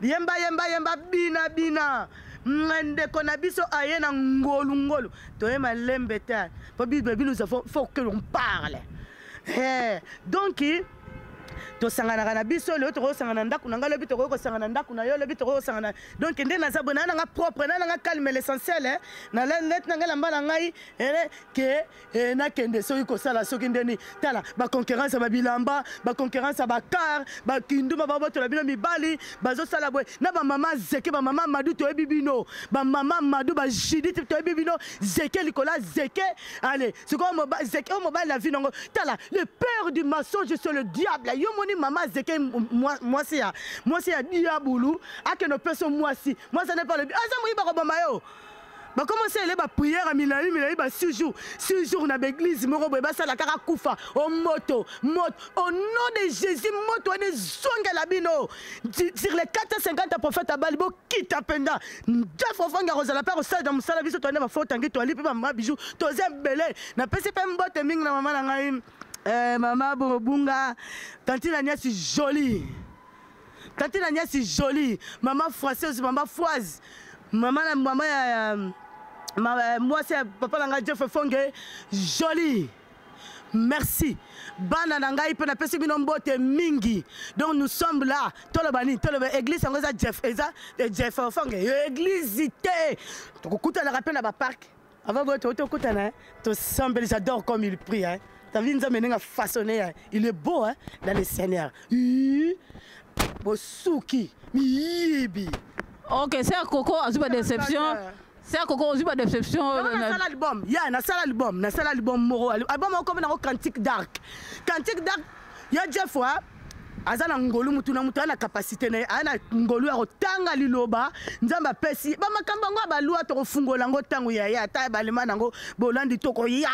yemba bina ndeko na biso aye na ngolu toye malembe te po bible nous avons faut que l'on parle donc to sangana kana biso le to sangana ndaku nanga le bito ko sangana ndaku na yo le bito ko sangana donc ndé na zabona na nga propre na nga calme l'essentiel na let na nga lamba na ngai que na kende so ko sala so kindeni tala ba concurrence ba bilamba ba concurrence ba car ba kinduma ba boto la bino mibali bazo sala boy na ba mama zeke ba mama madu to ebibino ba mama madu ba jidit to ebibino zeke likola zeke allez c'est quoi mo zeke o mobile la vie non tala le père du mensonge c'est le diable yo maman zeke moi c'est ya diabulu ake no peso moi ça n'est pas le ça moi ba ko mayo ba commencer les ba prière à milali ba 6 jours na l'église moko ba ça la kaka kufa au moto au nom de Jésus moto ne zonga la bino sur les 450 prophètes abali bo kita penda ndafo fanga rozala pa rosa dans musala biso to na ba faute ngi to ali pe ba ma bijou to zembele na pesi pe mbote mingi na mama na ngai maman Borobunga, tantine Agnès jolie. Tantine Agnès jolie. Maman française, maman Foise. Moi c'est papa Langa Jeff Fonge jolie. Merci. Bana nanga ipe na pesi bino mbote mingi. Donc nous sommes là. Tolobani, église ngoza Jeff Fonge. Église ité. Tokuta na rappel na ba parc. Avant votre tokuta na to semble j'adore comme il prie hein. Ta vie nous a façonné, il est beau hein, dans le Seigneur. Bosuki, miyibi. Ok, c'est un coco, on a déception. C'est un coco, on a déception. Na sala album, na sala album moro. Album on comme dans Cantique Dark. Cantique Dark, ya Jeff wa azana ngolu mutu na capacité na ana ngolu ya kotanga liloba nzamba pesi ba makamba ngo abalua to kofungola ngo tangu ya ta balema nango bolandi toko ya.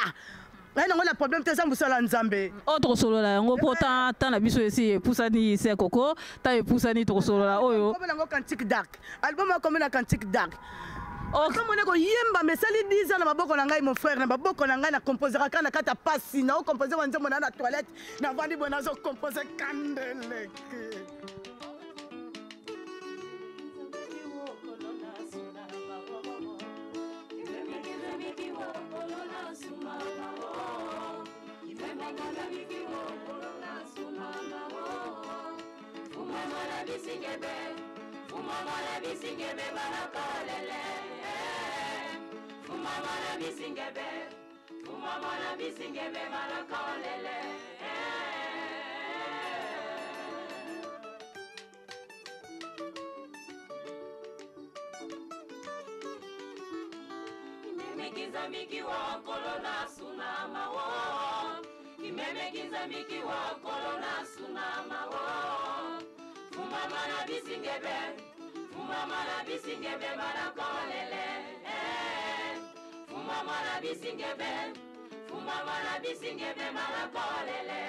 On a problème de ça, vous allez autre solo là, on pourtant tant la biso ici poussani c'est coco, ta poussani to solo là oyo. Comme un cantique dark. Album comme un cantique dark. Oh comme on est ko yemba mais ça li 10 ans na maboko na ngai mon frère na maboko na ngai na composera kana kata pasi na composer wanze mona na toilette na vandi bona zo composer kandele. Miki wa kolona sunama wo Kimemekiza miki wa kolona sunama wo Fumama na bisingebe barakolele Fumama na bisingebe barakolele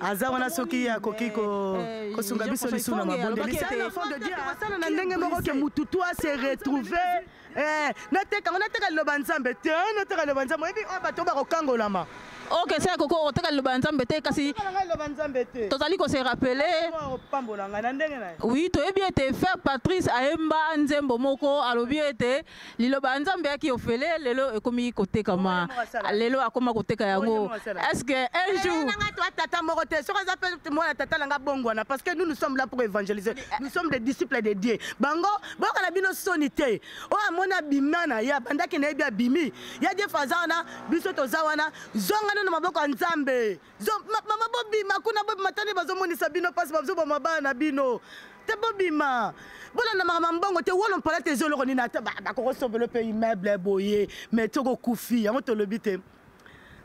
aza wana soki akoki kosunga biso lisu na mabondeli c'est un enfant de Dieu asala na ndenge moko ke mututu se retrouver nateka liloba nzambe te nateka liloba nzambe oyebi oyo bato bakokangolama. Ok, c'est Koko, on t'a le banzambe kasi. Totali ko se rappeler. Oui, tu es bien te faire Patrice Aemba Nzembo Moko alobi ete lilo banzambe ki ofele lelo ekomi côté kama lelo akoma côté ka yango. Est-ce que un jour nanga toi tata moko te so ka appelle moi tata langa bongwana parce que nous sommes là pour évangéliser. Nous sommes des disciples de Dieu. Bango boka na bino sonité. O amona bimana ya bandaki na bia bimi. Ya je fazana biso tozawana zonga na maboko nzambe mama bobima kuna bobima tani bazomonisa bino pasi bazoboma bana bino te bobima bona na mama mbongo te wolo mpala te zolo ni na ta bakosobelo pe immeuble boye mais toko kufi yango tolobi te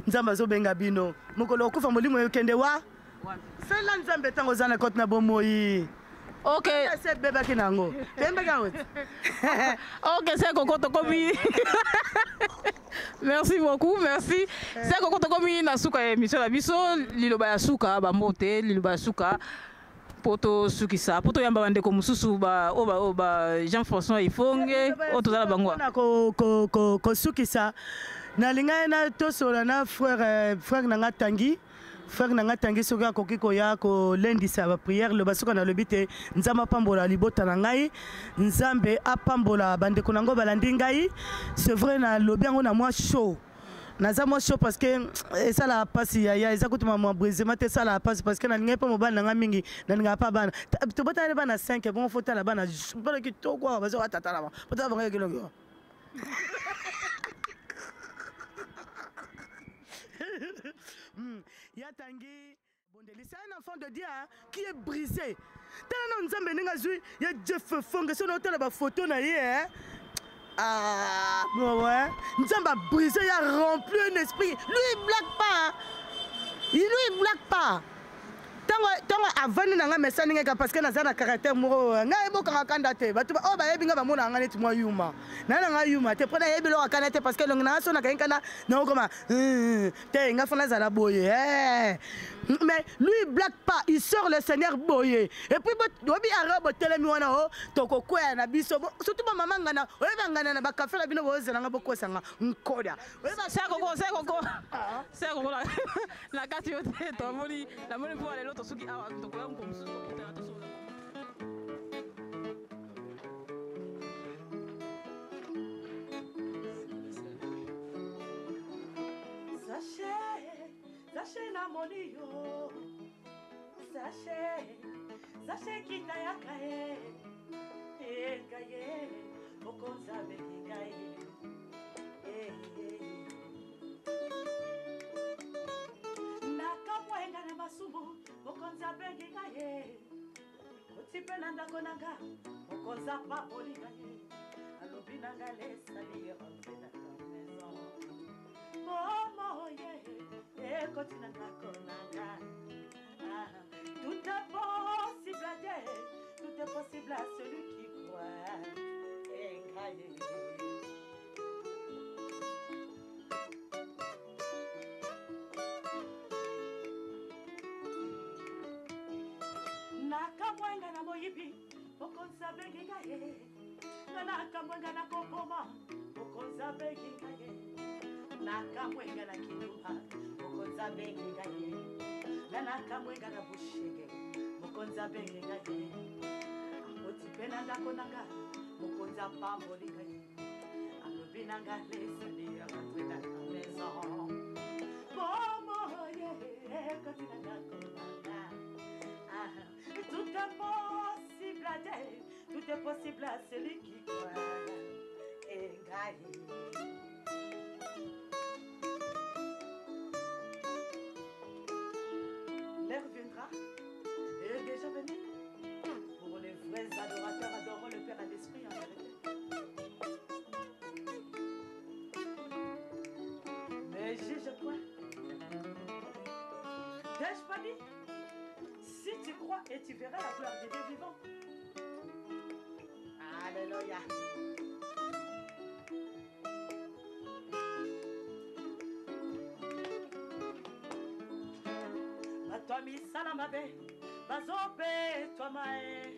nzambe azobenga bino mokolo okufa molimo yokende wa sela nzambe tango zana kote na bomoyi. Ok. C'est bébé qui nango. Ok, c'est Koko Tokomi. Merci beaucoup, merci. C'est Koko Tokomi na suka émission la biso liloba ya suka ba mbote liloba ya suka poto sukisa poto yamba bande ko mususu ba Jean-François Ifonge otozala bangwa. Ko sukisa na linga na tosola na frère nanga Tangi. Frère nanga Tangi soki akoki koya kolendisa ba prière le basuka na lobi te nzambe apambola libota na ngai nzambe apambola bandeko nango balandi ngai c'est vrai na lobi yango na moi chaud naza moi chaud parce que ça la passe ya eza kutuma moi brisement te ça la passe parce que na ninga pa mobana nanga mingi na ninga pa bana to bota bana 5 bon faut la bana bana ki to quoi bazo atata la bota banga kilongo. Yatangi Bondeli, c'est un enfant de Dieu qui est brisé. Tellement nous sommes venus à jouer, il y a Jeff Fong, c'est notre photo na hier. Ah, ouais. Nous sommes brisé, il a rempli un esprit. Lui, il ne blague pas. Lui, il ne blague pas. Tango avani nanga message ninga parce que naza na caractère moko nga ebo kanga te batu o ba yebinga ba mona nga neti mwa yuma na nga yuma te pona yebilo akana te parce que longa so na kanga na okoma te nga fona za la boye mais lui il blague pas il sort le Seigneur boye et puis bobi arabe telemi wana o toko kwea na biso surtout ba mama ngana oyeba ngana na ba café la bino bozela nga bokosa nga nkoda c'est Koko la kati yote to moni la moni pour aller tosuki awa tokoya mkomsusu kutana tosola. Sachet na moni yo sachet kita yakae gaye okonza bekingae nakamwenga na masumu okonza bekingae otipe na ndako nanga okonza pa bolingae alobi nanga lesali rentre na ta maison momo ekoti na ndako nanga tout est possible à Dieu, tout est possible à celui qui croit. Nakamwenga na moyibi, okonza benginga ye. Nakamwenga na kopoma, okonza benginga ye. Nakamwenga na kinuba, okonza benginga ye. Nakamwenga na bushege. Mokonza benga ye, otipena ndako nanga, mokonza pambolinga ye, alobi nanga lesali ya rentre dans ta maison. Momo ye, koti na ndako nanga, tout est possible à Dieu, tout est possible à celui qui croit. Et l'heure viendra. Est déjà venu pour les vrais adorateurs adorant le Père à l'Esprit en vérité. Mais juge point. T'ai-je pas dit? Si tu crois et tu verras la gloire des dieux vivants. Alléluia. misala mabe bazobetwa mae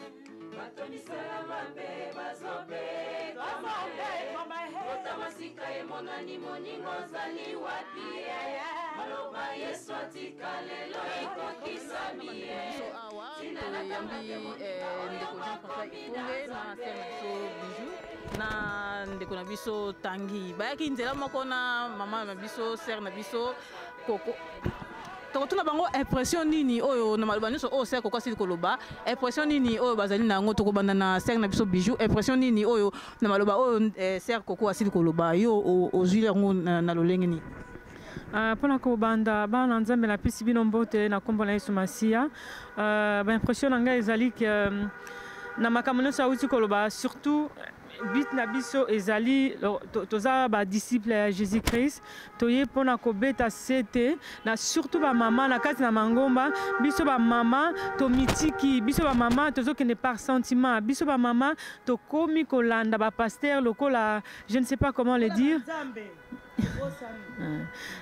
bato misala mabe bazobetwa mae ota masika emonani moningo ozali wapi maloba yesu atika lelo ekokisa bie na ndeko na biso Tangi bayaki nzela moko na mama na biso sere na biso Koko tokotuna bango impression nini oyo na maloba nyonso oyo sere Koko asili koloba impression nini oyo bazali na yango tokobanda na sere na biso Bijou impression nini oyo na maloba oyo sere Koko asili koloba yo ozwili yango na lolenge nini mpona kobanda bana nzambe napesi bino mbote na nkombo na Yesu Masiya baimpression na ngai ezali ke na makambo nyonso awuti koloba surtout but na biso ezali toza badisciple ya Jésus Christ toye mpona kobeta sete na surtout bamama na kati na mangomba biso bamama tomitiki biso bamama tozokende par sentiment biso bamama tokomi kolanda bapaster lokola je ne sais pas comment le dire.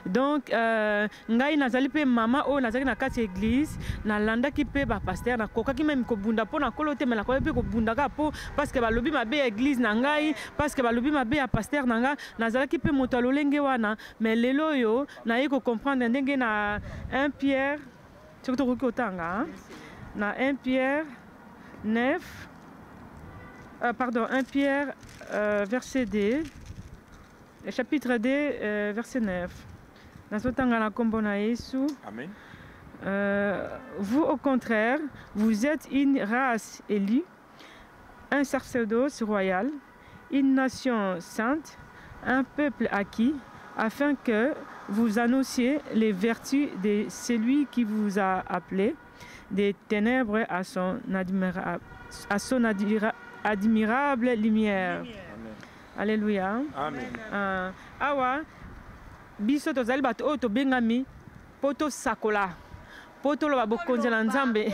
Donc ngai nazali pe mama o nazali na kati église nalandaki pe ba pasteur na kokaki même ko bunda po na kolo te mais na ko pe ko bunda ka po parce que balobi mabe église na ngai parce que balobi mabe ya pasteur na nga nazalaki pe moto lolenge wana mais lelo yo na yiko comprendre ndenge na 1 Pierre surtout ko tanga na 1 Pierre 9 pardon 1 Pierre verset 2 chapitre 2, verset 9. Amen. Vous, au contraire, vous êtes une race élue, un sacerdoce royal, une nation sainte, un peuple acquis, afin que vous annonciez les vertus de celui qui vous a appelé des ténèbres à son admirable lumière. Alléluia. Amen. Awa biso tozali bato oyo tobengami po tosakola po toloba bokonzi na nzambe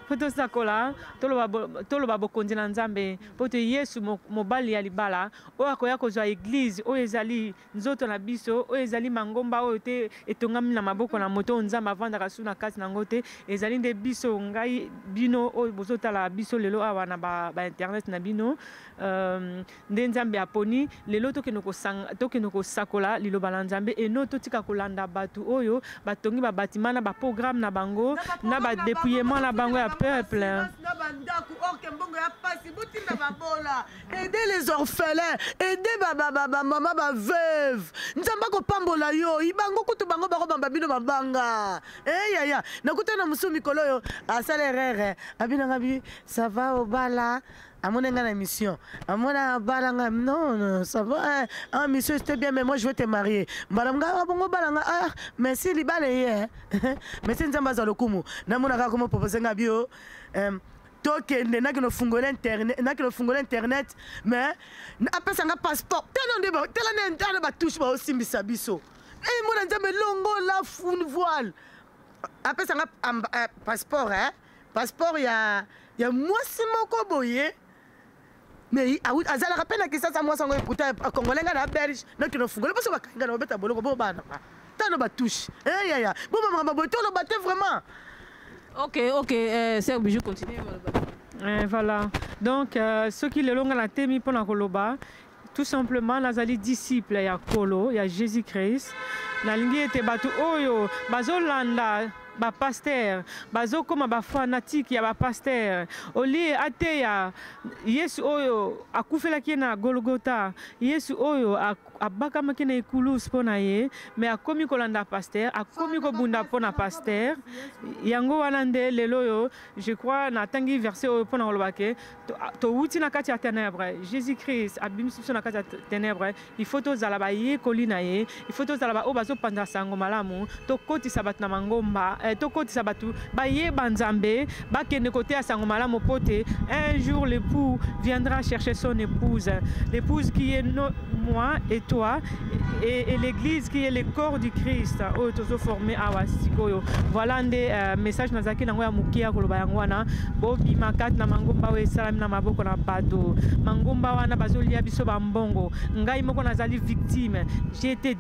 po tosakola toloba bokonzi na nzambe po to Yesu mobali ya libala oyo akoya kozwa église oyo ezali nzoto na biso oyo ezali mangomba oyo te etongami na maboko na moto nzambe avandaka su na kati nango te ezali nde biso ngai bino oyo bozotala biso lelo awa na ba internet na bino nde nzambe aponi lelo tokende kosakola liloba na nzambe eno totika kolanda bato oyo batongi babatima na baprogramme na bango na badépouillement na bango ya peuple. Aider les orphelins, aider maman veuve. Nzamba ko pambola yo, ibango kutu bango bako bamba bino mabanga. Ya nakuta na musumi kolo yo asale rere. Abina ngabi ça va au bala. À mon émission, à mon balanga, non, ça va, ah, monsieur, c'était bien, mais moi je veux te marier. Madame, ah, merci, les balais, merci, Nzambaza le Kumu, Namona, comment proposer un bio, token, n'a que le fungolet internet, mais après ça, un passeport, tel un touche aussi, Missabiso. Et mon Nzambe longo, la foune voile. Après ça, un passeport, passeport, il y a moi, c'est mon coboyer. Mais azala rappelle que ça moi sango écouter congolais na belge donc no fungole parce que bakanga na beta boloko bo bana tano ba touche ya bo mama bo to lo batte vraiment. OK c'est Bijou continue voilà donc ceux qui le longa la temi pona koloba tout simplement nazali disciple ya kolo ya Jésus Christ na lingi ete batu oyo bazolanda ba pasteur bazo koma ba fanatique ya ba pasteur oli ateya Yesu oyo akufela na Golgotha Yesu oyo abaka makina ikulus pona ye mais akomi kolanda pasteur akomi ko bunda pona pasteur yango wana nde lelo yo je crois na tangi verset oyo pona kolobake to wuti na kati ya ténèbres Jésus Christ abimisi na kati ya ténèbres il faut to zala ba ye kolina ye il faut to zala ba o bazo panda sango malamu to koti sabat na mangomba to koti sabatu ba ye banzambe ba kende côté à sango malamu pote un jour l'époux viendra chercher son épouse qui est moi et toi et l'église qui est le corps du Christ oyo tozo formé awa sikoyo voilà nde message nazaki nango ya mukia koloba yango wana bobima kati na mangomba oyo esalami na maboko na bato mangomba wana bazolia biso bambongo ngai moko nazali victime j'ai été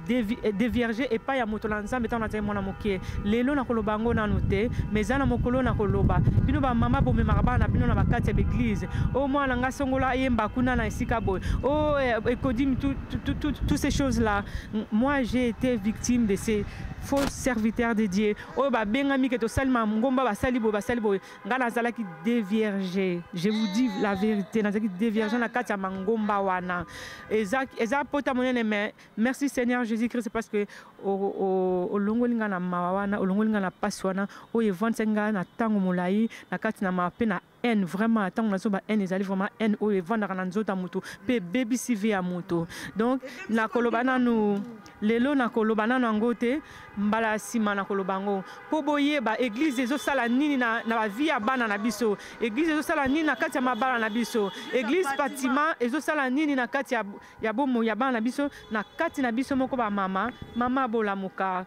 déviergé et pas ya moto na nzambe tant nazali mwana mokie lelo na koloba koloba ngo nanu te mais eza na mokolo na koloba bino bamama bomemaka bana na bino na bakati ya baeglise o mwana nga songola yemba kuna na esika boye o ekodimi toutes ces choses là. Moi j'ai été victime de ces faux serviteurs de Dieu o babengami ke tosalima ngomba basali boye nga nazalaki dévierge. Je vous dis la vérité, nazalaki dévierge na kati ya mangomba wana eza pota monene. Mais merci Seigneur Jésus-Christ parce que olongolinga na mawana olongolinga na pasi wana oyo evandisanga na ntango molai na kati na mape na haine. Vraiment ntango nazoba haine ezali vraiment haine oyo evandaka na nzota moto mpe ebebisi vie ya moto. Donc nakoloba nanu lelo nakoloba nanu yango te mbala nsima nakoloba ngo mpo boyeba église ezosala nini na bavie ya bana na biso, église ezosala nini na kati ya mabala na biso, église bâtiment ezosala nini na kati ya bomo ya bana na biso na kati na biso moko bamama mama bolamuka.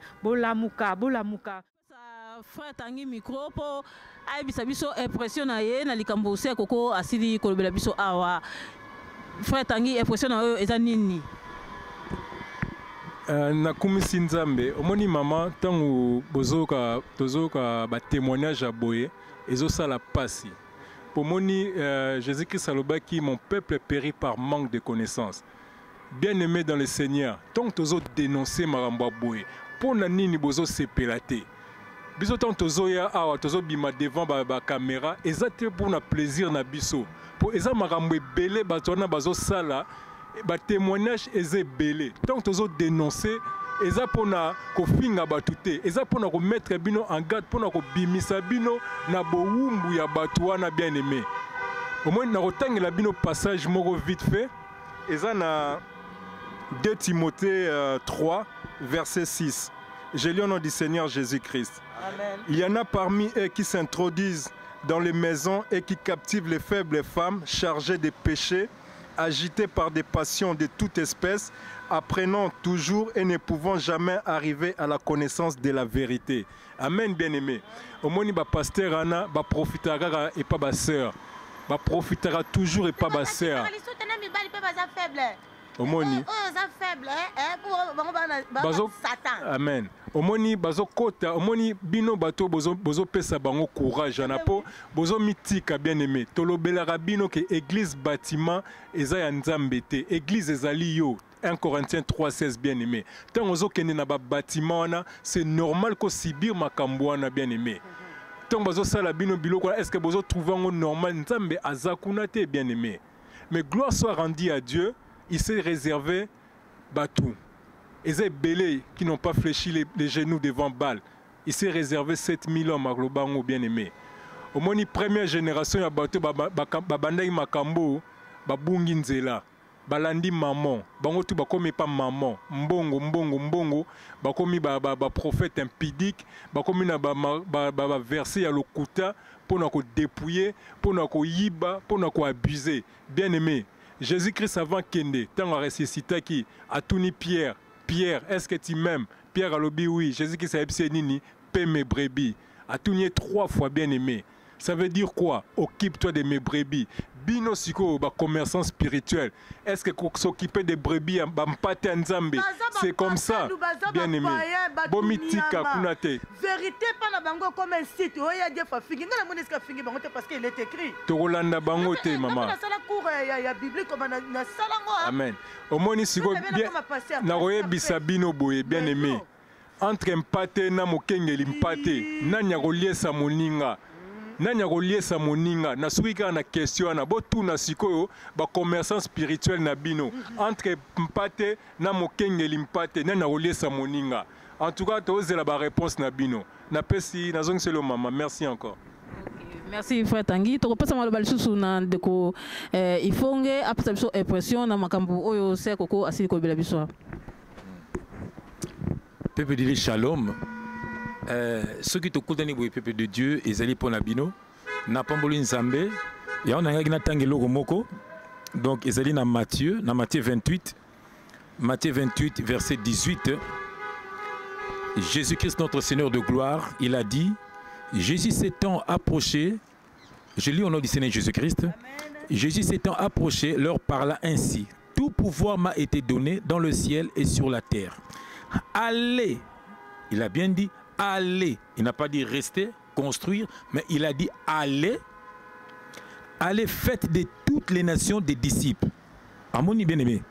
Frère Tanguy micro po ayebisa biso impression na ye na likambo ose koko asili kolobela biso awa. Frère Tanguy impression na oyo eza nini? Nakumisi Nzambe omoni mama tangu tozoka ba témoignage à boye ezosala pasi pomoni Jésus-Christ alobaki mon peuple périt par manque de connaissances. Bien-aimé dans le Seigneur, tant tozo dénoncer marambo boye pona nini bozo sepelate biso tant tozo ya awa tozo bima devant ba caméra ezate pour na plaisir na biso po eza marambo ebele batona bazo sala ba témoignage eze belé tant tozo dénoncer eza pona ko finga batute eza pona ko mettre bino en garde pona ko bimisa bino na bowumbu ya batwana bien-aimé. Au moins na rotangela bino passage moko vite fait eza na 2 Timothée 3 verset 6. J'ai lu au nom du Seigneur Jésus-Christ. Amen. Il y en a parmi eux qui s'introduisent dans les maisons et qui captivent les faibles femmes chargées de péchés, agitées par des passions de toute espèce, apprenant toujours et ne pouvant jamais arriver à la connaissance de la vérité. Amen, bien-aimé. Au moins, ba pasteur ana ba profitera et pas ba sœur. Ba profitera toujours et pas ba sœur. Omoni amen omoni bazo kota omoni bino bato bozo pesa bango courage na po bozo mitika bien-aimé tolobelaka bino ke église bâtiment eza ya Nzambe te église ezali yo 1 Corinthiens 3:16 bien-aimé tant ozo kende na ba bâtiment wana c'est normal ko sibir makambo wana bien-aimé tant bazo sala bino biloko est-ce que bozo trouver ngo normal Nzambe azakuna te bien-aimé mais gloire soit rendue à Dieu. Il s'est réservé Batou. Et ces belés qui n'ont pas fléchi les genoux devant Baal. Il s'est réservé 7000 hommes à Globango bien-aimé. Au moins, la première génération, il y a Batou, Babandai Makambo, Babungi Nzela, Balandi Maman, Bango tout bakomi pas Maman, Mbongo, Bakomi prophète impidique, Bakomi na verset à l'okuta, pour nous dépouiller, pour nous yiba, pour nous abuser. Bien-aimé. Jésus-Christ avant Kende, tant à ressusciter qui a tout ni Pierre, est-ce que tu m'aimes? Pierre a l'obi oui, Jésus-Christ a épsé nini, paie mes brebis, a tout ni 3 fois bien aimé. Ça veut dire quoi? Occupe-toi de mes brebis. Bino siko ba commerçant spirituel. Est-ce que s'occuper des brebis bampate Nzambe? C'est comme ça, bien aimé. Bomitika kunate. Vérité pas na bango comme un site. Oya dia fa fingi na moni ska fingi bango te parce qu'il est écrit. Torolanda bango te maman. Na sala cour ya biblique comme na sala ngo. Amen. Omoni siko bien. Na roye bisabino boye bien aimé. Entre mpate na mokengeli mpate. Nanya koliesa moninga. Nanya koliesa moninga na suika na question na botu na sikoyo ba commerçant spirituel na bino entre mpate na mokengeli mpate nanya koliesa moninga. En tout cas tozela ba réponse na bino na pesi na zongi selo mama. Merci encore. Merci frère Tanguy. To kopesa maloba lisusu na ndeko ifonge apesa biso impression na makambo oyo se koko asili ko bela biso. Peuple de Shalom. Ceux qui te coulent le peuple de Dieu, ils allaient pour Nabino, n'a pas voulu Nzambe, et on a un tangelo moko. Donc ils allaient dans Matthieu 28, verset 18. Jésus-Christ, notre Seigneur de gloire, il a dit, Jésus s'étant approché, je lis au nom du Seigneur Jésus-Christ, Jésus s'étant approché, leur parla ainsi, tout pouvoir m'a été donné dans le ciel et sur la terre. Allez, il a bien dit, allez. Il n'a pas dit rester, construire, mais il a dit allez. Allez, faites de toutes les nations des disciples. Amoni bien-aimé.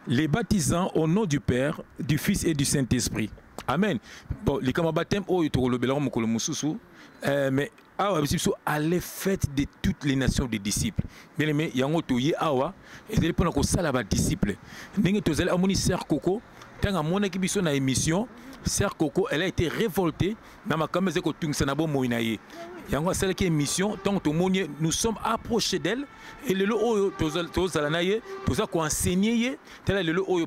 Les baptisants au nom du Père, du Fils et du Saint-Esprit. Amen. Bon, les baptêmes, mais allez, faites de toutes les nations des disciples. Bien aimé, il y a un autre awa, et c'est pour ça la disciple. N'est-ce pas que amoni Sœur Coco, tant à mon équipe na émission, Sœur Coco, elle a été révoltée dans ma caméra que tu n'as pas moinaye. Il y a une seule émission, tant que nous sommes approchés d'elle, et le lot tout ça qu'on enseigné,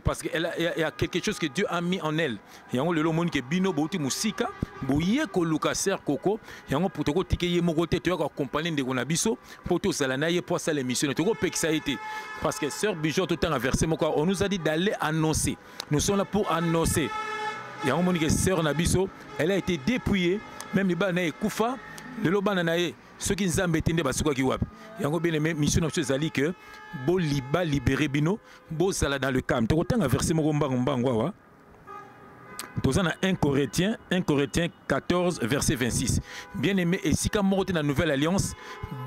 parce qu'il y a quelque chose que Dieu a mis en elle. Il y a le lot qui est bino bouti musika, bouillé ko Lucas Sœur Coco, il y a un pour te ticket mon côté, tu as accompagné de Gonabiso, pour tout ça pour ça l'émission, tu as ça a été. Parce que Sœur Bijou tout le temps a versé mon corps, on nous a dit d'aller annoncer. Nous sommes là pour annoncer. Il y a un moment que Sœur Nabiso, elle a été dépouillée, même les banaïs Koufa. Le lobananaye, ceux qui nous ont embêtés, basuka kiwap. Il y a une bien mission de ces alliés que bo liba libéré bino, bo sala dans le calme. Tu as versé mon gomba. Tu as 1 Corinthiens 14 verset 26. Bien aimé, et si quand on est dans la nouvelle alliance,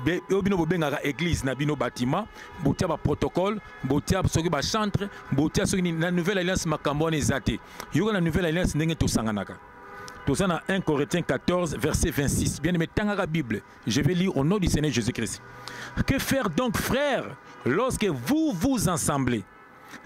bino bo benga église na bino bâtiment, botia ba protocole, botia soki ba chantre, botia soki na nouvelle alliance makambo na ezate. Yo na nouvelle alliance ndenge to sanganaka. Tout ça dans 1 Corinthiens 14, verset 26. Bien aimé, dans la Bible, je vais lire au nom du Seigneur Jésus-Christ. Que faire donc, frères, lorsque vous vous assemblez?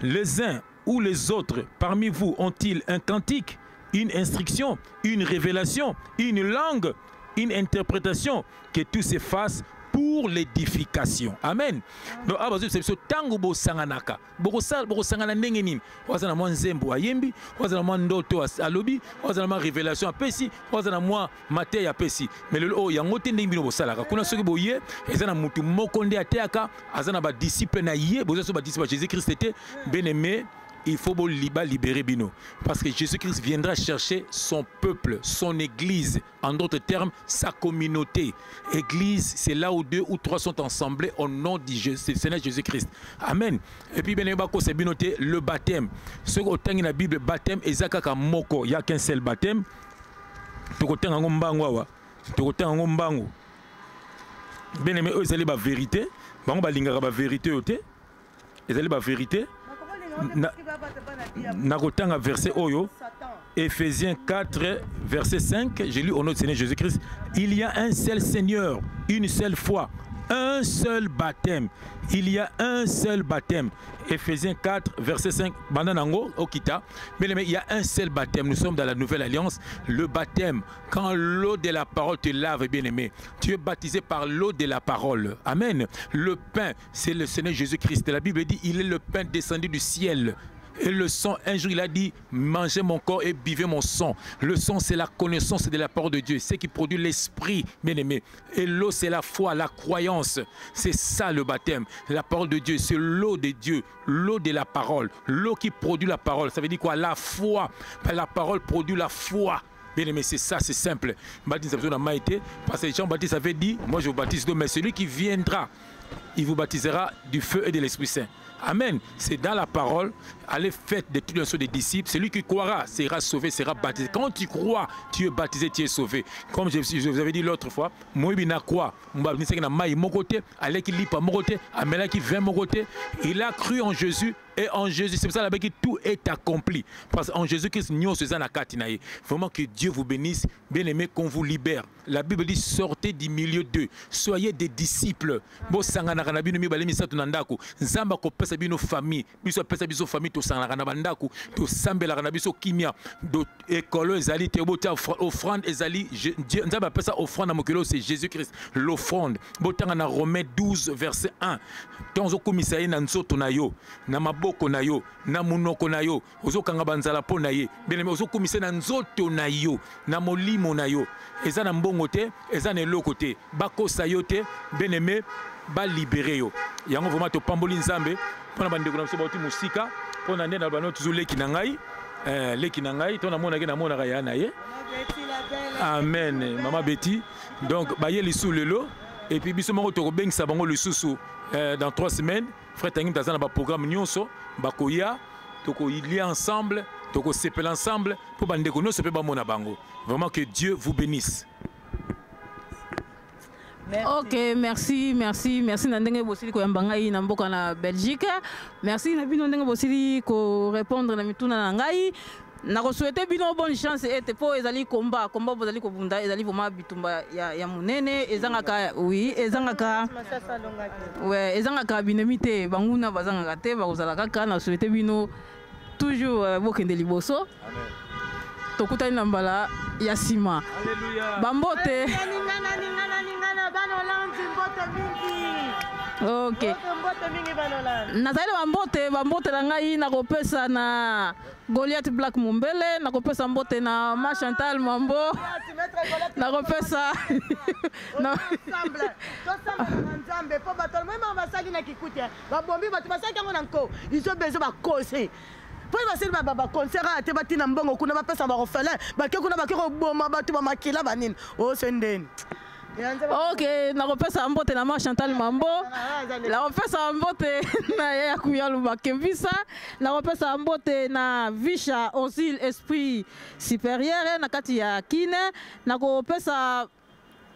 Les uns ou les autres parmi vous ont-ils un cantique, une instruction, une révélation, une langue, une interprétation? Que tout se fasse pour l'édification. Amen. Donc, c'est ce tango bo sanganaka. Bo sangana ndenge nini? Wazana mwa nzembo ayembi, wazana mwa ndoto alobi, wazana mwa révélation apesi, wazana mwa mateya apesi. Mais le o yango te ndenge bino bo salaka. Kuna soki boye, ezana mutu moko nde ateaka, azana ba disciple na ye, boza so ba disciple Jésus-Christ était bien-aimé. Il faut libérer Bino. Parce que Jésus-Christ viendra chercher son peuple, son église. En d'autres termes, sa communauté. Église, c'est là où 2 ou 3 sont ensemblés au nom du Seigneur Jésus-Christ. Amen. Et puis, c'est le baptême. Ce qu'on a dans la Bible, baptême, il n'y a qu'un seul baptême. Bien aimé, eux, ils allaient la vérité. Ils allaient la vérité. Ils allaient la vérité. Nakotanga verset Oyo, Éphésiens 4, verset 5, j'ai lu au nom du Seigneur Jésus-Christ. Il y a un seul Seigneur, une seule foi, un seul baptême. Il y a un seul baptême. Éphésiens 4, verset 5, Bananango, Okita. Mais il y a un seul baptême. Nous sommes dans la nouvelle alliance. Le baptême, quand l'eau de la parole te lave, bien aimé, tu es baptisé par l'eau de la parole. Amen. Le pain, c'est le Seigneur Jésus-Christ. La Bible dit, il est le pain descendu du ciel. Et le sang, un jour il a dit, mangez mon corps et buvez mon sang. Le sang, c'est la connaissance de la parole de Dieu. C'est ce qui produit l'esprit, bien aimé. Et l'eau, c'est la foi, la croyance. C'est ça le baptême. La parole de Dieu, c'est l'eau de Dieu, l'eau de la parole. L'eau qui produit la parole. Ça veut dire quoi? La foi. La parole produit la foi. Bien aimé, c'est ça, c'est simple. Baptiste, ça veut dire maïté. Parce que Jean-Baptiste avait dit, moi je vous baptise d'eau, mais celui qui viendra, il vous baptisera du feu et de l'Esprit Saint. Amen. C'est dans la parole. Allez, faites de toutes les choses des disciples. Celui qui croira sera sauvé, sera baptisé. Quand tu crois, tu es baptisé, tu es sauvé. Comme je vous avais dit l'autre fois, moi, il n'a quoi? Il a cru en Jésus. Et en Jésus, c'est pour ça que tout est accompli. Parce qu'en Jésus-Christ, nous sommes à Katinaï. Vraiment que Dieu vous bénisse, bien aimé, qu'on vous libère. La Bible dit, sortez du milieu d'eux. Soyez des disciples. Famille, offrande, c'est Jésus-Christ. L'offrande. Romains 12, verset 1. Boko na yo na munoko na yo ozokanga banzala po na ye bien ozokomisa na nzoto na yo na molimo na yo eza na mbongo te eza na eloko te bakosa yo te bien aimé ba libérer yo yango vraiment to pamboli nzambe pona bandeko na biso bauti musika pona nde na bano toujours leki na ngai to na mona ke na mona ya na ye amen mama Betty donc ba ye lisu lelo et puis biso moko to ko bengisa bango lisusu dans 3 semaines. Frère Tangim Tazana ba programme nyonso bakoya toko il y ensemble Donc on s'appelle ensemble pour bande nous se peut pas mon bango. Vraiment que Dieu vous bénisse. Merci. Ok, merci. Nandenge bosili ko yambangai na mboka na Belgique. Merci na bino ndenge bosili ko répondre na mituna na ngai. Na ko souhaiter bino bonne chance et po ezali combat bozali ko bunda ezali vraiment bitumba ya munene ezangaka oui ezangaka binemite banguna bazangaka te bakozala kaka na souhaiter bino toujours bokende liboso. Amen. Tokutani na mbala ya sima. Alléluia. Bambote. Ok. Nazali bambote na ngai na kopesa na Goliath Black Mumbele, na kopesa mbote na Ma Chantal Mambo. Na kopesa na Nzambe po bato même basali na kikutia. Babombi bato basali kango nanko. Ils ont besoin ba causer. Pour passer ma concert à Tebati Nambongo, kuna ba pesa ba refele, ba ke kuna ba ke boma ba tu ba makila banin. Oh senden. Ok, na repesa mbote na Ma Chantal Mambo. La repesa mbote na ya kuyalu bakembisa. La repesa mbote na Visha Osil Esprit Supérieur na kati ya Kine. Na kopesa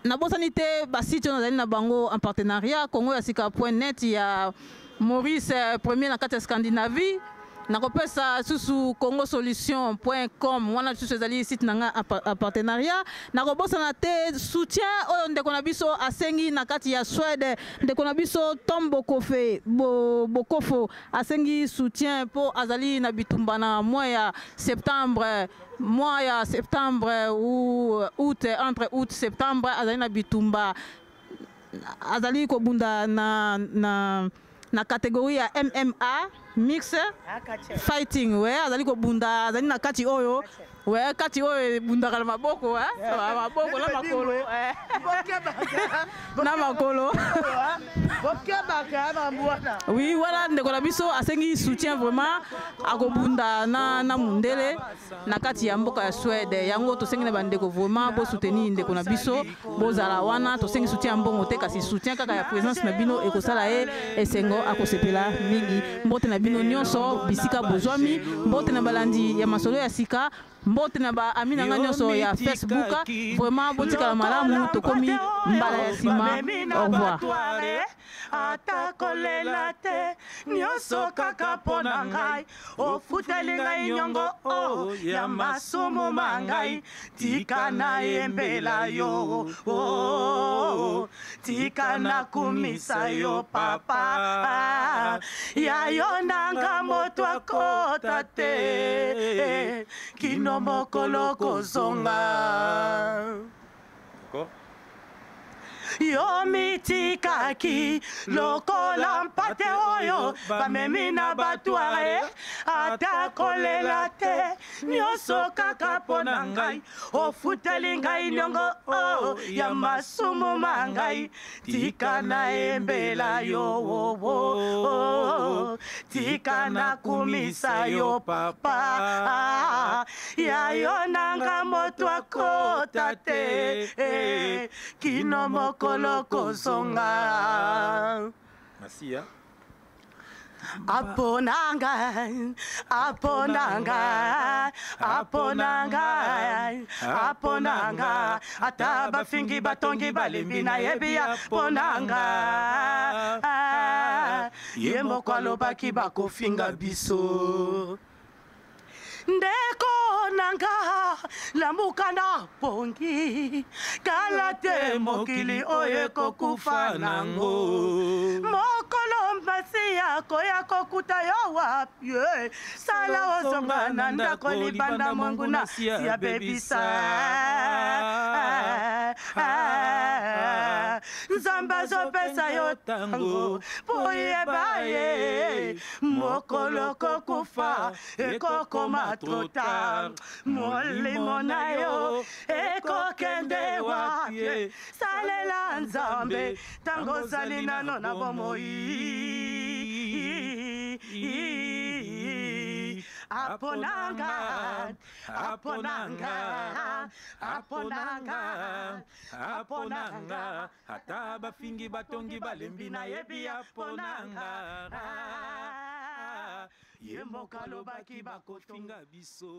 na bosanité basiti na na bango en partenariat Congo ya sika.net ya Maurice premier na kati ya Scandinavie. Nakopesa susu congosolution.com wana susu ezali site nanga a partenariat nakobosa na te soutien oyo ndeko na biso asengi na kati ya Suède ndeko na biso Tom Bokofo asengi soutien po azali na bitumba na mois ya septembre ou août entre août septembre azali na bitumba azali kobunda na catégorie ya MMA mix fighting we azali ko bunda azali na kati oyo we kati oyo bunda kala maboko maboko na makolo na makolo oui voilà ndeko na biso asengi soutien vraiment akobunda na mundele na kati ya mboka ya Suède yango to sengi na bandeko vraiment bo soutenir ndeko na biso bozala wana to sengi soutien mbongo te kasi soutien kaka ya présence na bino ekosala esengo akosepela mingi mbote na bino nyonso bisika bozwami mbote na balandi ya masolo ya sika mbote na ba amina nga nyonso ya Facebook vraiment botika malamu tokomi mbala ya sima au revoir atakolela te nyonso kaka pona ngai ofuteli ngai nyongo ya masumu mangai tika na yembela yo tika na kumisa yo papa ya yo nanga moto akota te kino mokolo kozonga yo mitikaki lokola mpate oyo bamemi na batware atakolela te nyonso kaka pona ngai ofuteli ngai nyongo ya masumu mangai tika na embela yo tika na kumisa yo papa ya yo nanga moto akota te kino mokolo kozonga. Merci. Aponanga ata bafingi batongi balembi na yebi aponanga ye moko alobaki bakofinga biso ndeko nanga lamuka na pongi kala te mokili oyo ekokufa nango mokolo mpasi yako ya kokuta yo wapi sala ozonga na ndako libanda mwangu na siya bebisa nzambe azopesa yo tango po yeba ye mokolo kokufa ekokoma trop tard molimo na yo ekokende wapi salela nzambe tango ozali nano na bomoi aponanga ata bafingi batongi balembi na yebi aponanga ye mboka alobaki bakofinga biso